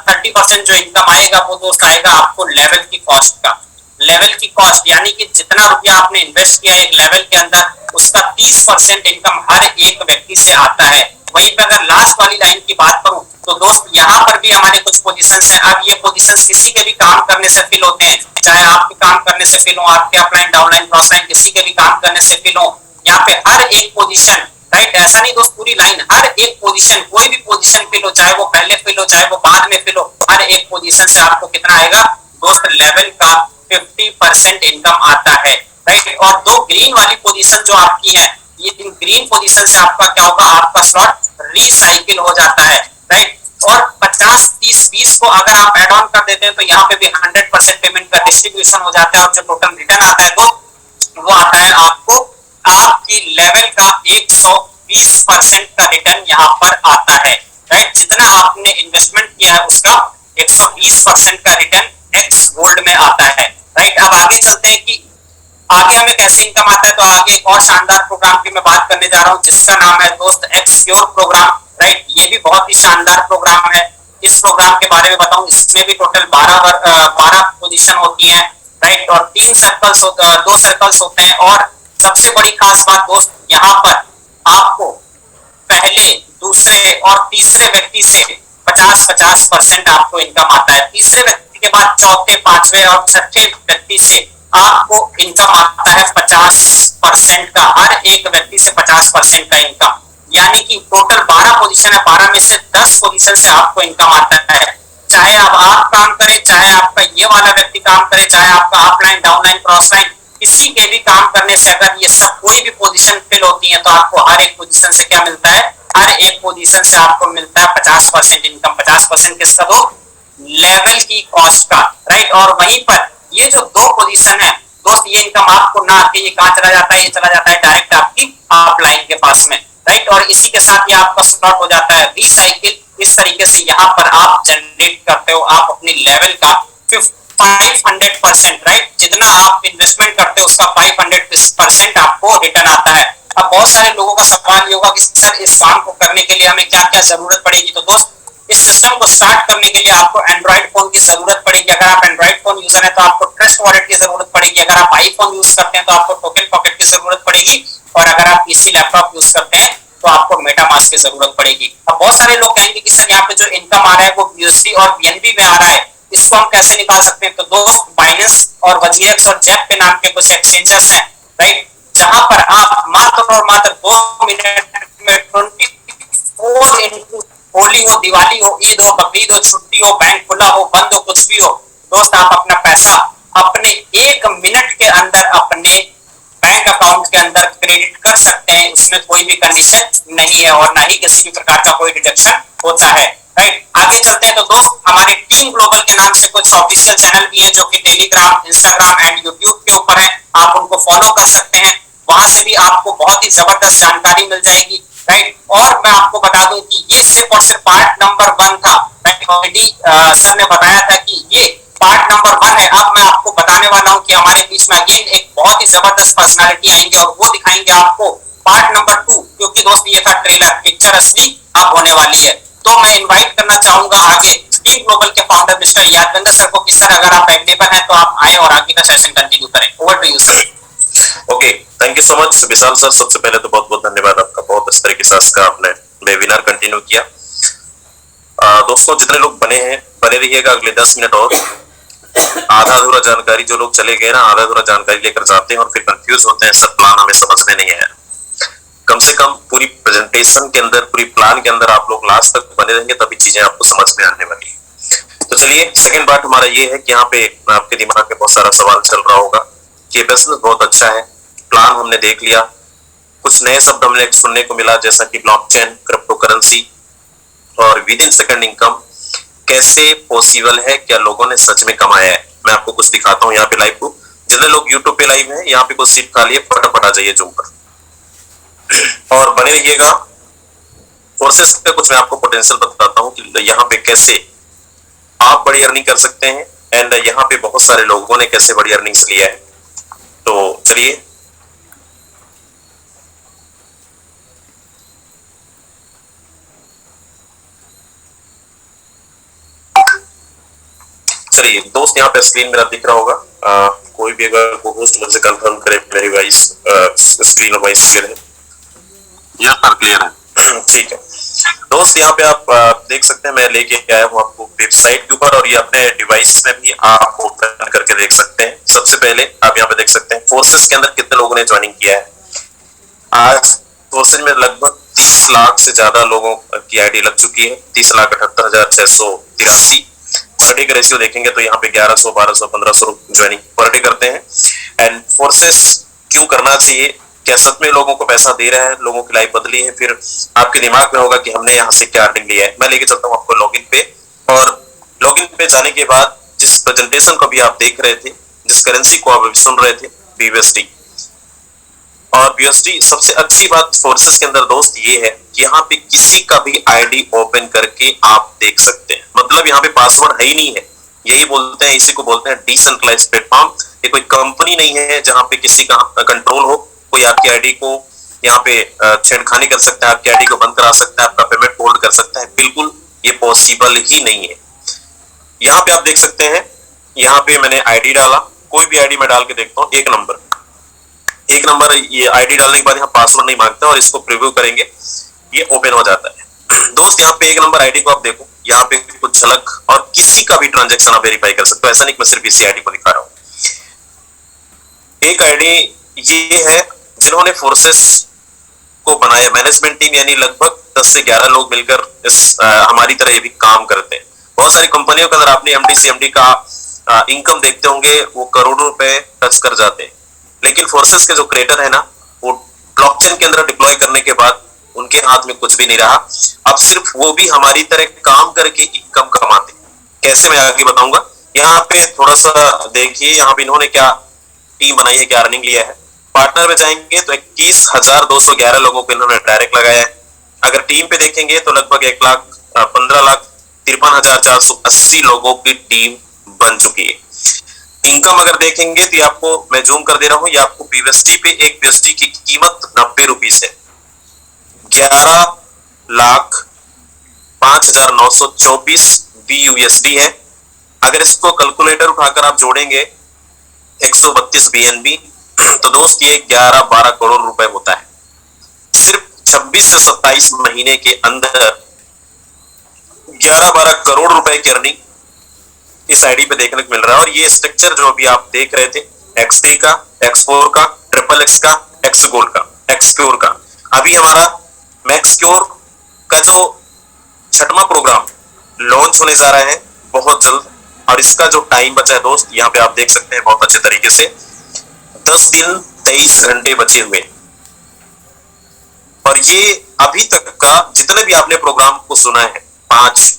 30% जो इनकम आएगा वो दोस्त आएगा आपको लेवल की कॉस्ट का। लेवल की कॉस्ट यानी कि जितना रुपया आपने इन्वेस्ट किया एक लेवल के अंदर, उसका 30% इनकम हर एक व्यक्ति से आता है। वहीं पर अगर लास्ट वाली लाइन की बात करूं तो दोस्त यहाँ पर भी हमारे कुछ पोजीशंस हैं। अब ये पोजीशंस किसी के भी काम करने से फिल होते हैं, चाहे आपके काम करने से फिल हो, आपके अपलाइन, डाउनलाइन, क्रॉस लाइन, किसी के भी काम करने से फिल हो। यहाँ पे हर एक पोजीशन, राइट, ऐसा नहीं दोस्त पूरी लाइन, हर एक पोजीशन, कोई भी पोजीशन फिल हो, चाहे वो पहले फिल हो चाहे वो बाद में फिल हो, हर एक पोजीशन से आपको कितना आएगा दोस्त? लेवल का 50% इनकम आता है, राइट? और दो ग्रीन वाली पोजीशन जो आपकी है, ये ग्रीन पोजीशन से आपका क्या होगा? आपका स्लॉट रिसाइकिल हो जाता है, राइट? और 50, 30, 20 को अगर आप एड ऑन कर देते हैं तो यहाँ पे भी 100% पेमेंट का डिस्ट्रीब्यूशन हो जाता है और जो टोटल रिटर्न आता है तो वो आता है आपको आपकी लेवल का 120% का रिटर्न यहाँ पर आता है, राइट? जितना आपने इन्वेस्टमेंट किया है उसका 120% का रिटर्न एक्स गोल्ड में आता है, राइट? अब आगे चलते हैं कि आगे हमें कैसे इनकम आता है। तो आगे एक और शानदार प्रोग्राम की मैं बात करने जा रहा हूँ जिसका नाम है दोस्त एक्स प्योर प्रोग्राम, राइट? ये भी बहुत ही शानदार प्रोग्राम है। इस प्रोग्राम के बारे में बताऊं, इसमें भी टोटल 12 पोजीशन होती है, राइट? और 2 सर्कल्स होते हैं। और सबसे बड़ी खास बात दोस्त, यहाँ पर आपको पहले, दूसरे और तीसरे व्यक्ति से 50-50% आपको इनकम आता है। तीसरे व्यक्ति के बाद चौथे, पांचवे और छठे व्यक्ति से आपको इनकम आता है 50% का। हर एक व्यक्ति से 50% का इनकम, यानी कि टोटल 12 पोजीशन है, 12 में से 10 पोजीशन से आपको इनकम आता है। चाहे अब आप काम करें, चाहे आपका ये वाला व्यक्ति काम करे, चाहे आपका अपलाइन, डाउनलाइन, क्रॉस लाइन, किसी के भी काम करने से अगर ये सब कोई भी पोजीशन फिल होती है तो आपको हर एक पोजीशन से क्या मिलता है? हर एक पोजीशन से आपको मिलता है 50% इनकम। 50% किसका? दो लेवल की कॉस्ट का, राइट? और वहीं पर ये जो दो पोजीशन है दोस्त, ये इनकम आपको ना आती, ये कहाँ चला जाता है? ये चला जाता है डायरेक्ट आपकी अपलाइन के पास में, राइट? और इसी के साथ ये आपका स्लॉट हो जाता है रिसाइकिल। इस तरीके से यहाँ पर आप जनरेट करते हो आप अपनी लेवल का 500%, राइट? जितना आप इन्वेस्टमेंट करते हो उसका 500% आपको रिटर्न आता है। अब बहुत सारे लोगों का सवाल ये होगा कि सर इस काम को करने के लिए हमें क्या क्या जरूरत पड़ेगी। तो दोस्त, इस सिस्टम को स्टार्ट करने के लिए आपको एंड्रॉइड फोन की जरूरत पड़ेगी। अगर आप एंड्रॉइड फोन यूजर है तो आपको ट्रस्ट वॉलेट की जरूरत पड़ेगी। अगर आप आईफोन यूज करते हैं तो आपको टोकन पॉकेट की जरूरत पड़ेगी। और अगर आप पीसी लैपटॉप यूज करते हैं तो आपको मेटामास्क की जरूरत पड़ेगी। अब बहुत सारे लोग कहेंगे कि सर यहाँ पे जो इनकम आ रहा है वो यूएसडी और बीएनबी में आ रहा है, इसको हम कैसे निकाल सकते हैं। तो दोस्त, बाइनेंस और वजीएक्स और जेप के नाम के कुछ एक्सचेंजेस हैं, राइट, जहां पर आप मात्र और मात्र 2 मिनट में 24 इंटू, होली हो, दिवाली हो, ईद हो, बकरीद हो, छुट्टी हो, बैंक खुला हो, बंद हो, कुछ भी हो, दोस्त आप अपना पैसा अपने 1 मिनट के अंदर अपने बैंक अकाउंट के अंदर क्रेडिट कर सकते हैं। उसमें कोई भी कंडीशन नहीं है और ना ही किसी भी प्रकार का कोई डिडक्शन होता है, राइट। आगे चलते हैं तो दोस्त, हमारे टीम ग्लोबल के नाम से कुछ ऑफिशियल चैनल भी हैं जो कि टेलीग्राम, इंस्टाग्राम एंड यूट्यूब के ऊपर है। आप उनको फॉलो कर सकते हैं, वहां से भी आपको बहुत ही जबरदस्त जानकारी मिल जाएगी, राइट। और मैं आपको बता दूं कि ये सिर्फ और सिर्फ पार्ट नंबर 1 था, राइट। ऑलरेडी सर ने बताया था कि ये पार्ट नंबर 1 है। अब मैं आपको बताने वाला हूं कि हमारे बीच में अगेन एक बहुत ही जबरदस्त पर्सनालिटी आएंगे और वो दिखाएंगे आपको पार्ट नंबर 2, क्योंकि दोस्त ये था ट्रेलर, पिक्चर असली अब होने वाली है। तो मैं इनवाइट करना चाहूंगा आगे टीम ग्लोबल के फाउंडर मिस्टर यादवेंद्र सर को कि सर अगर आप अवेलेबल हैं तो आप आए और आगे का सेशन कंटिन्यू करें। Over to you sir. Okay, thank you so much Vishal sir. सबसे पहले तो बहुत बहुत धन्यवाद आपका, बहुत अच्छे तरीके से आज का आपने वेबिनार कंटिन्यू किया। दोस्तों, जितने लोग बने रहिएगा अगले 10 मिनट और। आधा अधूरा जानकारी जो लोग चले गए ना, आधा अधूरा जानकारी लेकर जाते हैं और फिर कंफ्यूज होते हैं, सर प्लान हमें समझ में नहीं आया। कम से कम पूरी प्रेजेंटेशन के अंदर, पूरी प्लान के अंदर आप लोग लास्ट तक बने रहेंगे, तभी चीजें आपको समझ में आने वाली है। तो चलिए, सेकंड पार्ट हमारा ये है कि यहाँ पे आपके दिमाग में बहुत सारा सवाल चल रहा होगा कि बिजनेस बहुत अच्छा है, प्लान हमने देख लिया, कुछ नए शब्द हमने सुनने को मिला जैसा कि ब्लॉकचेन, क्रिप्टो करेंसी और विद इन सेकंड इनकम कैसे पॉसिबल है, क्या लोगों ने सच में कमाया है। मैं आपको कुछ दिखाता हूँ यहाँ पे लाइव को। जितने लोग यूट्यूब पे लाइव हैं, यहाँ पे कुछ सीट खाली है, फटाफट आ जाइए जूम पर और बने रहिएगा। फोर्सेस का कुछ मैं आपको पोटेंशियल बताता हूँ कि यहाँ पे कैसे आप बड़ी अर्निंग कर सकते हैं एंड यहाँ पे बहुत सारे लोगों ने कैसे बड़ी अर्निंग्स लिया है। तो चलिए, दोस्त यहाँ पे स्क्रीन मेरा दिख रहा होगा। कोई भी अगर को होस्ट मुझे कंफर्म करे मेरी वॉइस स्क्रीन और वॉइस क्लियर है या पर क्लियर है? ठीक है दोस्त, यहाँ पे आप देख सकते हैं मैं लेके आया हूँ आपको वेबसाइट के ऊपर, और ये अपने डिवाइस में भी आप ओपन करके देख सकते हैं। सबसे पहले आप यहाँ पे देख सकते हैं फोर्सेस के अंदर कितने लोगों ने ज्वाइनिंग किया है। आज फोर्सेस में लगभग 30 लाख से ज्यादा लोगों की आईडी लग चुकी है, 30,78,683। पर डे का रेशियो देखेंगे तो यहाँ पे 1100, 1200, 1500 ज्वाइनिंग पर डे करते हैं। एंड फोर्सेस क्यों करना चाहिए, क्या सच में लोगों को पैसा दे रहा है, लोगों की लाइफ बदली है? फिर आपके दिमाग में होगा कि हमने यहाँ से क्या अर्निंग लिया है। मैं लेके चलता हूँ आपको लॉगिन पे, और लॉगिन पे जाने के बाद जिस प्रेजेंटेशन को भी आप देख रहे थे, जिस करेंसी को आप सुन रहे थे, BUSD, और BUSD सबसे अच्छी बात फोर्सेस के अंदर दोस्त ये है कि यहाँ पे किसी का भी आईडी ओपन करके आप देख सकते हैं। मतलब यहाँ पे पासवर्ड है ही नहीं है, यही बोलते हैं, इसी को बोलते हैं डिसेंट्रलाइज प्लेटफॉर्म। ये कोई कंपनी नहीं है जहाँ पे किसी का कंट्रोल हो, कोई आपकी आईडी को यहाँ पे छेड़खानी कर सकता है, आपकी आईडी को बंद करा सकता है, आपका पेमेंट होल्ड कर सकता है। बिल्कुल ये पॉसिबल ही नहीं है। यहाँ पे आप देख सकते हैं, यहाँ पे मैंने आईडी डाला, कोई भी आईडी मैं डाल के देखता हूँ, एक नंबर ये आईडी डालने के बाद यहाँ पासवर्ड नहीं मांगता, और इसको प्रीव्यू करेंगे, ये ओपन हो जाता है। दोस्त यहाँ पे 1 नंबर आईडी को आप देखो, यहाँ पे कुछ झलक, और किसी का भी ट्रांजैक्शन आप वेरीफाई कर सकते हो। ऐसा नहीं मैं सिर्फ इसी आईडी को दिखा रहा हूँ। एक आईडी ये है जिन्होंने फोर्सेस को बनाया, मैनेजमेंट टीम, यानी लगभग 10 से 11 लोग मिलकर इस हमारी तरह ये भी काम करते हैं। बहुत सारी कंपनियों के अंदर आपने MD CMD का इनकम देखते होंगे, वो करोड़ों रुपए टच कर जाते हैं। लेकिन फोर्सेस के जो क्रिएटर है ना, वो ब्लॉकचेन के अंदर डिप्लॉय करने के बाद उनके हाथ में कुछ भी नहीं रहा। अब सिर्फ वो भी हमारी तरह काम करके इनकम कमाते हैं। कैसे, मैं आगे बताऊंगा। यहाँ पे थोड़ा सा देखिए, यहाँ पे इन्होंने क्या टीम बनाई है, क्या अर्निंग लिया है। पार्टनर में जाएंगे तो 21,211 लोगों को इन्होंने डायरेक्ट लगाया है। अगर टीम पे देखेंगे तो लगभग 15,53,480 लोगों की टीम बन चुकी है। इनकम अगर देखेंगे तो ये आपको मैं जूम कर दे रहा हूं, ये आपको बीएसटी पे एक बीएसटी की कीमत 90 रुपीस है। 11,05,924 BUSD है। अगर इसको कैलकुलेटर उठाकर आप जोड़ेंगे 132 BNB तो दोस्त ये 11-12 करोड़ रुपए होता है। सिर्फ 26 से 27 महीने के अंदर 11-12 करोड़ रुपए की अर्निंग इस आईडी पे देखने को मिल रहा है। और ये स्ट्रक्चर जो अभी आप देख रहे थे X3 का, X4 का, XXX का, Xgold का, Xcure का, अभी हमारा मैक्सक्योर का जो 6वां प्रोग्राम लॉन्च होने जा रहा है बहुत जल्द। और इसका जो टाइम बचा है दोस्त, यहाँ पे आप देख सकते हैं बहुत अच्छे तरीके से 10 दिन 23 घंटे बचे हुए। और ये अभी तक का जितने भी आपने प्रोग्राम को सुना है 5,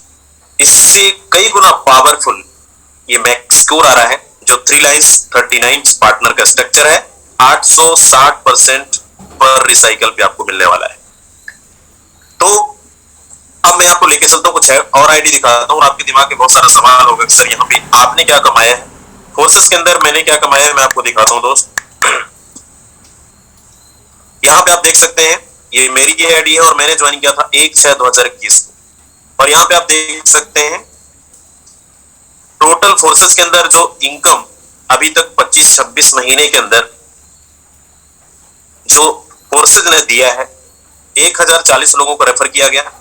इससे कई गुना पावरफुल ये मैक्सक्योर आ रहा है, जो 3 लाइन्स 39 पार्टनर का स्ट्रक्चर है। 860% पर रिसाइकल पे आपको मिलने वाला है। तो अब मैं आपको लेके चलता हूं, कुछ और आईडी दिखाता हूं और आपके दिमाग में बहुत सारा सवाल होगा कि सर यहाँ पे आपने क्या कमाया है, फोर्सेस के अंदर मैंने क्या कमाया है, मैं आपको दिखाता हूं दोस्त। यहाँ पे आप देख सकते हैं ये मेरी ये आईडी है और मैंने ज्वाइन किया था 1/6/2021 को। और यहाँ पे आप देख सकते हैं टोटल फोर्सेस के अंदर जो इनकम अभी तक 25-26 महीने के अंदर जो फोर्सेस ने दिया है, 1040 लोगों को रेफर किया गया।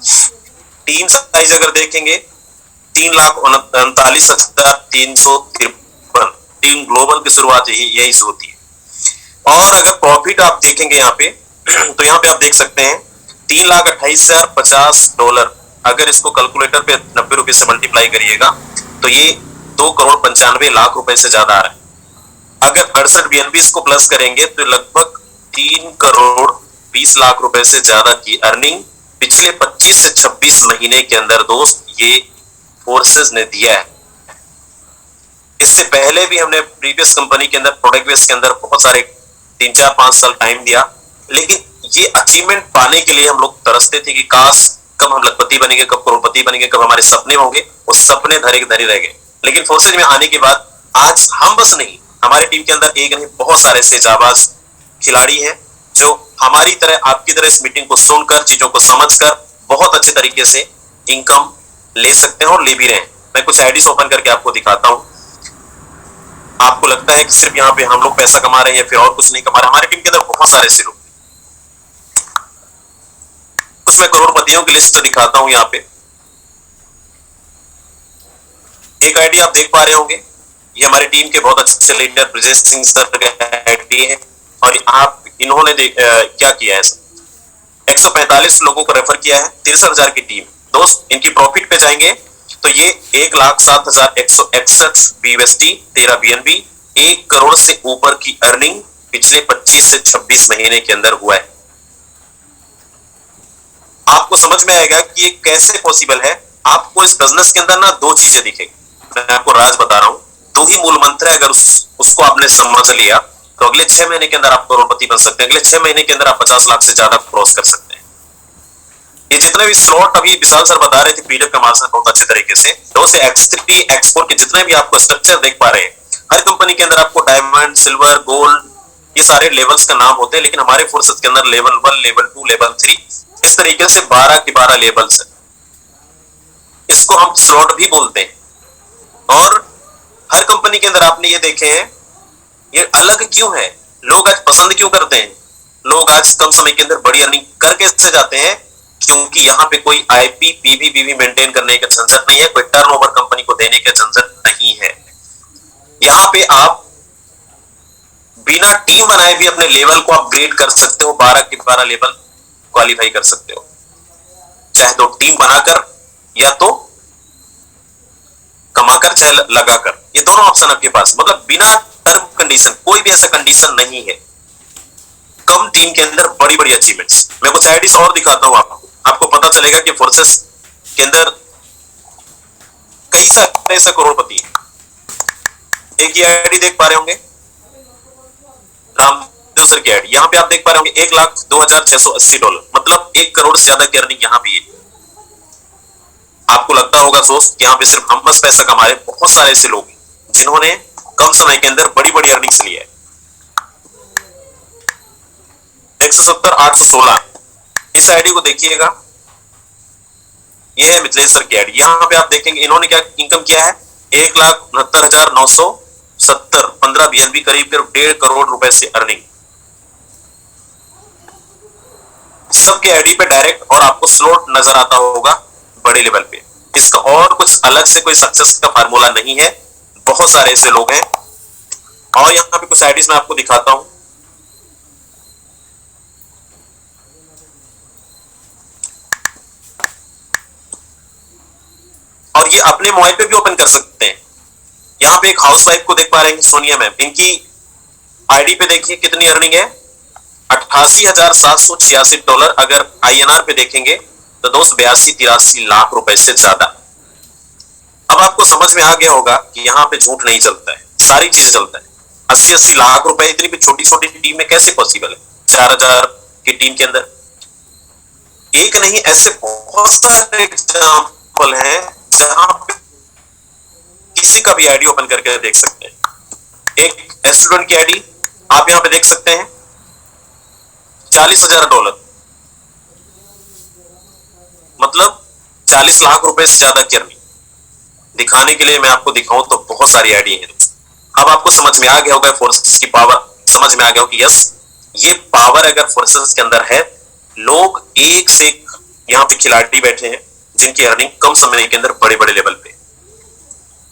टीम साइज अगर देखेंगे 3,39,353। टीम ग्लोबल की शुरुआत यही से होती है। और अगर प्रॉफिट आप देखेंगे यहाँ पे तो यहाँ पे आप देख सकते हैं $3,28,050। अगर इसको कैलकुलेटर पे 90 रुपए से मल्टीप्लाई करिएगा तो ये 2,95,00,000 रुपए से ज्यादा आ रहा है। अगर 68 BNB को प्लस करेंगे तो लगभग 3,20,00,000 रुपए से ज्यादा की अर्निंग पिछले 25 से 26 महीने के अंदर दोस्त ये फोर्सेस ने दिया है। इससे पहले भी हमने प्रीवियस कंपनी के अंदर प्रोडक्ट बेस के अंदर बहुत सारे 3-4-5 साल टाइम दिया, लेकिन ये अचीवमेंट पाने के लिए हम लोग तरसते थे कि काश कब हम लखपति बनेंगे, कब करोड़पति बनेंगे, कब हमारे सपने होंगे। वो सपने धरे धरे रह गए। लेकिन फोर्सेज में आने के बाद आज हम बस नहीं, हमारे टीम के अंदर एक नहीं बहुत सारे ऐसे जाबाज खिलाड़ी हैं जो हमारी तरह आपकी तरह इस मीटिंग को सुनकर चीजों को समझकर बहुत अच्छे तरीके से इनकम ले सकते हैं और ले भी रहे हैं। मैं कुछ आईडीज ओपन करके आपको दिखाता हूं। आपको लगता है कि सिर्फ यहाँ पे हम लोग पैसा कमा रहे हैं या फिर और कुछ नहीं कमा रहे, हमारी टीम के अंदर बहुत सारे ऐसे लोग। कुछ मैं करोड़पतियों की लिस्ट दिखाता हूं। यहाँ पे एक आईडी आप देख पा रहे होंगे, ये हमारी टीम के बहुत अच्छे लीडर ब्रजेश सिंह सर का आईडी है। और आप इन्होंने क्या किया है, 145 लोगों को रेफर किया है, 63,000 की टीम। दोस्त इनकी प्रॉफिट पे जाएंगे तो ये 1,07,161 BUSD, 13 BNB, 1 करोड़ से ऊपर की अर्निंग पिछले 25 से 26 महीने के अंदर हुआ है। आपको समझ में आएगा कि ये कैसे पॉसिबल है। आपको इस बिजनेस के अंदर ना 2 चीजें दिखेगी। मैं आपको राज बता रहा हूं, 2 ही मूल मंत्र है। अगर उसको आपने समझ लिया तो अगले 6 महीने के अंदर आप करोड़पति बन सकते हैं। अगले 6 महीने के अंदर आप 50 लाख से ज्यादा क्रॉस कर सकते हैं। ये जितने भी स्लॉट अभी विशाल सर बता रहे थे पीडीएफ कमाल से बहुत अच्छे तरीके से, दोस्त X3 X4 के जितने भी आपको स्ट्रक्चर देख पा रहे हैं, हर कंपनी के अंदर आपको डायमंड, सिल्वर, गोल्ड ये सारे लेवल्स का नाम होते हैं। लेकिन हमारे फोर्सेस के अंदर लेवल 1, लेवल 2, लेवल 3 इस तरीके से 12 के 12 लेवल्स है। इसको हम स्लॉट भी बोलते हैं। और हर कंपनी के अंदर आपने ये देखे हैं, ये अलग क्यों है, लोग आज पसंद क्यों करते हैं, लोग आज कम समय के अंदर बड़ी अर्निंग करके से जाते हैं, क्योंकि यहाँ पे कोई आईपी पीवी बीवी मेंटेन करने का झंझट नहीं है, कोई टर्नओवर कंपनी को देने का झंझट नहीं है। यहाँ पे आप बिना टीम बनाए भी अपने लेवल को अपग्रेड कर सकते हो, 12 के 12 लेवल क्वालिफाई कर सकते हो, चाहे तो टीम बनाकर या तो कमाकर चाहे लगाकर, ये दोनों ऑप्शन आपके पास। मतलब बिना टर्म कंडीशन, कोई भी ऐसा कंडीशन नहीं है। कम टीम के अंदर बड़ी बड़ी अचीवमेंट्स। मैं कुछ आईडीज और दिखाता हूं आपको पता चलेगा कि फोर्सेस के अंदर कई सारे ऐसा करोड़पति है। एक ही आईडी देख पा रहे होंगे, रामदेव सर की आईडी। यहां पे आप देख पा रहे होंगे $1,02,680, मतलब 1 करोड़ से ज्यादा की अर्निंग यहां भी है। आपको लगता होगा दोस्त यहां पे सिर्फ हम बस पैसा कमा रहे, बहुत सारे ऐसे लोग जिन्होंने कम समय के अंदर बड़ी बड़ी अर्निंग्स ली है। 170 816 इस आईडी को देखिएगा, ये है मिथिलेश सर की आईडी। यहां पे आप देखेंगे इन्होंने क्या इनकम किया है, 1,69,970 15 बीएनबी करीब 1.5 करोड़ रुपए से अर्निंग। सबके आईडी पे डायरेक्ट और आपको स्लोट नजर आता होगा बड़े लेवल पे। इसका और कुछ अलग से कोई सक्सेस का फार्मूला नहीं है, बहुत सारे ऐसे लोग हैं। और यहां पे कुछ आईडीज मैं आपको दिखाता हूं। और ये अपने मोबाइल पे भी ओपन कर सकते हैं। यहां पे एक हाउसवाइफ को देख पा रहे हैं, सोनिया मैम, इनकी आईडी पे देखिए कितनी अर्निंग है, $88,786। अगर INR पे देखेंगे तो दोस्त 82-83 लाख रुपए से ज्यादा। अब आपको समझ में आ गया होगा कि यहाँ पे झूठ नहीं चलता है, सारी चीज चलता है। 80-80 लाख रुपए इतनी भी छोटी छोटी टीम में कैसे पॉसिबल है? 4000 की टीम के अंदर एक नहीं, ऐसे बहुत सारे एग्जाम्पल हैं जहां पे किसी का भी आईडी ओपन करके देख सकते हैं। एक स्टूडेंट की आईडी आप यहां पे देख सकते हैं, $40,000, मतलब 40 लाख रुपए से ज्यादा की अर्निंग। दिखाने के लिए मैं आपको दिखाऊं तो बहुत सारी आईडी है। अब आपको समझ में आ गया होगा फोर्सेस की पावर, समझ में आ गया हो कि यस, ये पावर अगर फोर्सेस के अंदर है, लोग एक से एक यहाँ पे खिलाड़ी बैठे हैं जिनकी अर्निंग कम समय के अंदर बड़े बड़े लेवल पे।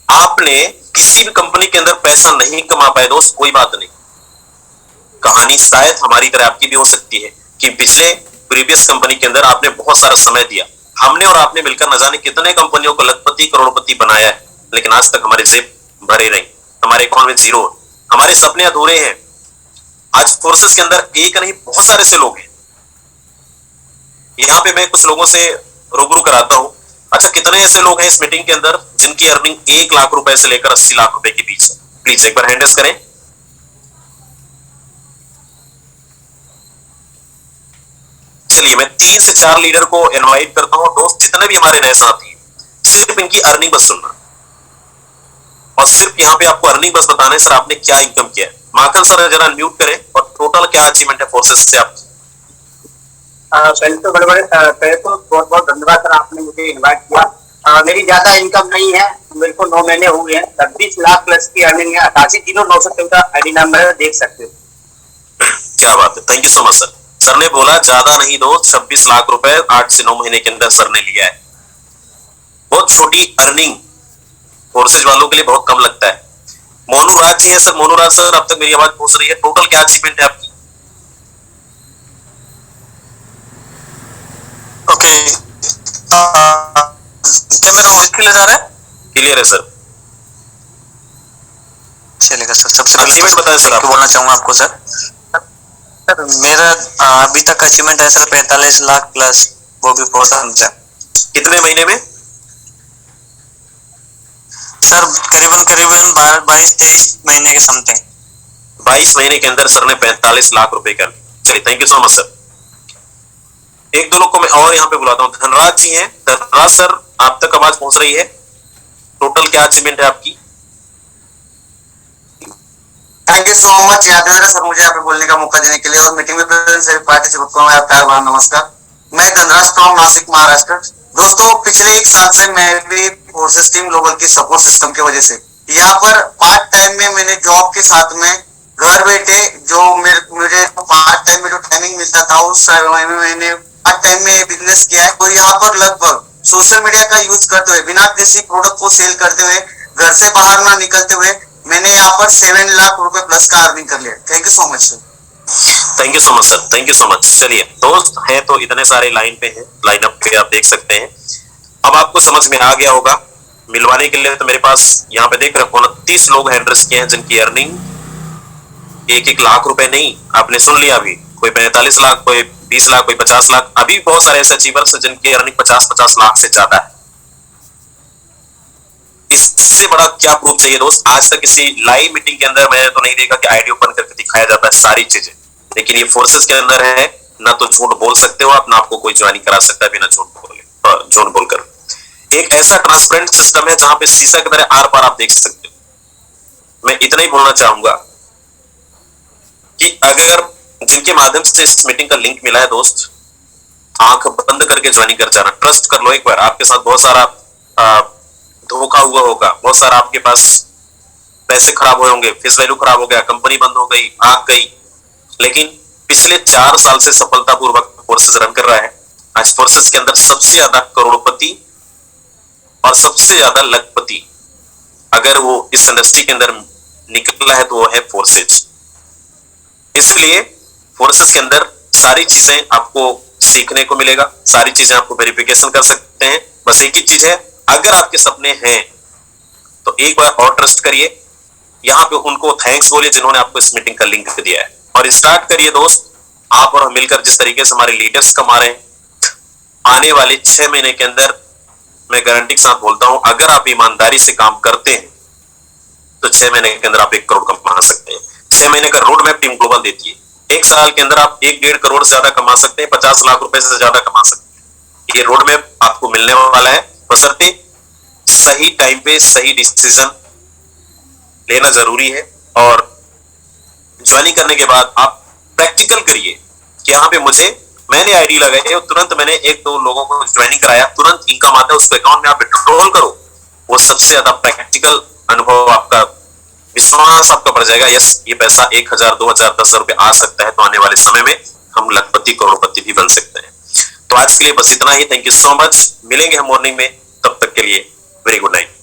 आपने किसी भी कंपनी के अंदर पैसा नहीं कमा पाए दोस्त, कोई बात नहीं, कहानी शायद हमारी तरह आपकी भी हो सकती है कि पिछले प्रीवियस कंपनी के अंदर आपने बहुत सारा समय दिया, हमने और आपने मिलकर न जाने कितने कंपनियों को लखपति करोड़पति बनाया है, लेकिन आज तक हमारे जेब भरे नहीं, हमारे अकाउंट में जीरो, हमारे सपने अधूरे हैं। आज फोर्सेस के अंदर एक नहीं बहुत सारे से लोग हैं। यहाँ पे मैं कुछ लोगों से रूबरू कराता हूं। अच्छा, कितने ऐसे लोग हैं इस मीटिंग के अंदर जिनकी अर्निंग 1 लाख रुपए से लेकर 80 लाख रुपए के बीच है? प्लीज एक बार हैंड रेज करें। चलिए मैं 3 से 4 लीडर को इनवाइट करता हूं। दोस्त जितने भी हमारे नए साथी हैं, सिर्फ इनकी अर्निंग बस सुनना और सिर्फ यहाँ पे आपको अर्निंग बस बताना है, सर आपने क्या इनकम किया है। माखन सर जरा अनम्यूट करें और टोटल क्या अचीवमेंट है फोर्सेस से आपकी। पहले तो बहुत बहुत धन्यवाद सर, आपने मुझे इनवाइट किया। मेरी ज्यादा इनकम नहीं है, मेरे को 9 महीने हो गए हैं, 26 लाख प्लस की अर्निंग है। 880914 आईडी नंबर देख सकते हो। क्या बात है, thank you so much sir. Sir ने बोला ज्यादा नहीं दोस्त, 26 लाख रुपए 8 से 9 महीने के अंदर सर ने लिया है। बहुत छोटी अर्निंग फोर्सेज वालों के लिए बहुत कम लगता है। मोनू राज जी है सर, मोनू राज सर अब तक मेरी आवाज पहुंच रही है, टोटल क्या अचीवमेंट है आपकी? ओके, क्या मेरा वॉइस क्लियर आ रहा है? क्लियर है सर। चलेगा सर। सबसे पहले अचीवमेंट बताएं सर। आपको बोलना चाहूंगा आपको सर, मेरा अभी तक अचीवमेंट है सर 45 लाख प्लस, वो भी बहुत अच्छा। कितने महीने में सर? करीबन 22-23 महीने के समथिंग। 22 महीने के अंदर सर ने 45 लाख रुपए कर। चलिए thank you so much sir. एक दो लोग को मैं और यहाँ पे बुलाता हूँ। धनराज जी हैं, धनराज सर आप तक आवाज पहुंच रही है? टोटल क्या अचीवमेंट है आपकी? Thank you so much Yadav sir, मुझे यहाँ पे बोलने का मौका देने के लिए और मीटिंग में पार्टिसिपेट करना है। प्यार भरा नमस्कार, मैं धनराज फ्रॉम नासिक महाराष्ट्र। दोस्तों पिछले 1 साल से मैं भी फोर्सेस टीम ग्लोबल की सपोर्ट सिस्टम की वजह से यहाँ पर पार्ट टाइम में मैंने जॉब के साथ में घर बैठे जो मुझे पार्ट टाइम में जो टाइमिंग मिलता था उस मैंने पार्ट टाइम में बिजनेस किया है। और यहाँ पर लगभग सोशल मीडिया का यूज करते हुए, बिना किसी प्रोडक्ट को सेल करते हुए, घर से बाहर ना निकलते हुए मैंने यहाँ पर 7 लाख रुपए प्लस का अर्निंग कर लिया। Thank you so much sir. Thank you so much sir, thank you so much. चलिए दोस्त हैं तो इतने सारे लाइन पे हैं, लाइन अप पे आप देख सकते हैं। अब आपको समझ में आ गया होगा। मिलवाने के लिए तो मेरे पास यहाँ पे देख रहे 29 लोग हैंड रेज किए हैं जिनकी अर्निंग 1-1 लाख रुपए नहीं, आपने सुन लिया अभी, कोई 45 लाख, कोई 20 लाख, कोई 50 लाख। अभी बहुत सारे ऐसे अचीवर्स हैं जिनकी अर्निंग 50-50 लाख से ज्यादा है। इससे बड़ा क्या प्रूफ चाहिए दोस्त? आज तक किसी लाइव मीटिंग के अंदर मैंने तो नहीं देखा कि आईडी ओपन करके दिखाया जाता है सारी चीजें, लेकिन ये फोर्सेस के अंदर है ना, तो झूठ बोल सकते हो आप, ना आपको कोई ज्वाइनिंग करा सकता है बिना झूठ बोलकर। एक ऐसा ट्रांसपेरेंट सिस्टम है जहां पे शीशा की तरह आर पार आप देख सकते हो। मैं इतना ही बोलना चाहूंगा कि अगर जिनके माध्यम से इस मीटिंग का लिंक मिला है दोस्त, आंख बंद करके ज्वाइनिंग कर जाना। ट्रस्ट कर लो एक बार, आपके साथ बहुत सारा धोखा हुआ होगा, बहुत सारा आपके पास पैसे खराब हुए होंगे, फेस वैल्यू खराब हो गया, कंपनी बंद हो गई, आग गई, लेकिन पिछले 4 साल से सफलतापूर्वक फोर्सेस रन कर रहा है। आज फोर्सेस के अंदर सबसे ज्यादा करोड़पति और सबसे ज्यादा लखपति अगर वो इस इंडस्ट्री के अंदर निकला है तो वो है फोर्सेस। इसलिए फोर्सेस के अंदर सारी चीजें आपको सीखने को मिलेगा, सारी चीजें आपको वेरिफिकेशन कर सकते हैं। बस एक ही चीज है, अगर आपके सपने हैं तो एक बार और ट्रस्ट करिए, यहाँ पे उनको थैंक्स बोलिए जिन्होंने आपको इस मीटिंग का लिंक दिया है, और स्टार्ट करिए दोस्त। आप और हम मिलकर जिस तरीके से हमारे लीडर्स कमा रहे हैं, आने वाले 6 महीने के अंदर मैं गारंटी के साथ बोलता हूं, अगर आप ईमानदारी से काम करते हैं तो 6 महीने के अंदर आप 1 करोड़ कमा सकते हैं। 6 महीने का रोड मैप टीम ग्लोबल देती है। 1 साल के अंदर आप 1-1.5 करोड़ से ज्यादा कमा सकते हैं, 50 लाख रुपए से ज्यादा कमा सकते हैं। ये रोड मैप आपको मिलने वाला है, बशर्ते सही टाइम पे सही डिसीजन लेना जरूरी है। और ज्वाइनिंग करने के बाद आप प्रैक्टिकल करिए कि यहाँ पे मैंने आईडी लगाई है, तुरंत मैंने 1-2 लोगों को ज्वाइनिंग कराया, तुरंत इनकम आता है, उसको अकाउंट में आप विड्रॉल करो। वो सबसे ज्यादा प्रैक्टिकल अनुभव, आपका विश्वास आपका बढ़ जाएगा। यस, ये पैसा 1,000, 2,000, 10,000 रुपए आ सकता है, तो आने वाले समय में हम लखपति करोड़पति भी बन सकते हैं। तो आज के लिए बस इतना ही। Thank you so much. मिलेंगे हम मॉर्निंग में, तब तक के लिए वेरी गुड नाइट।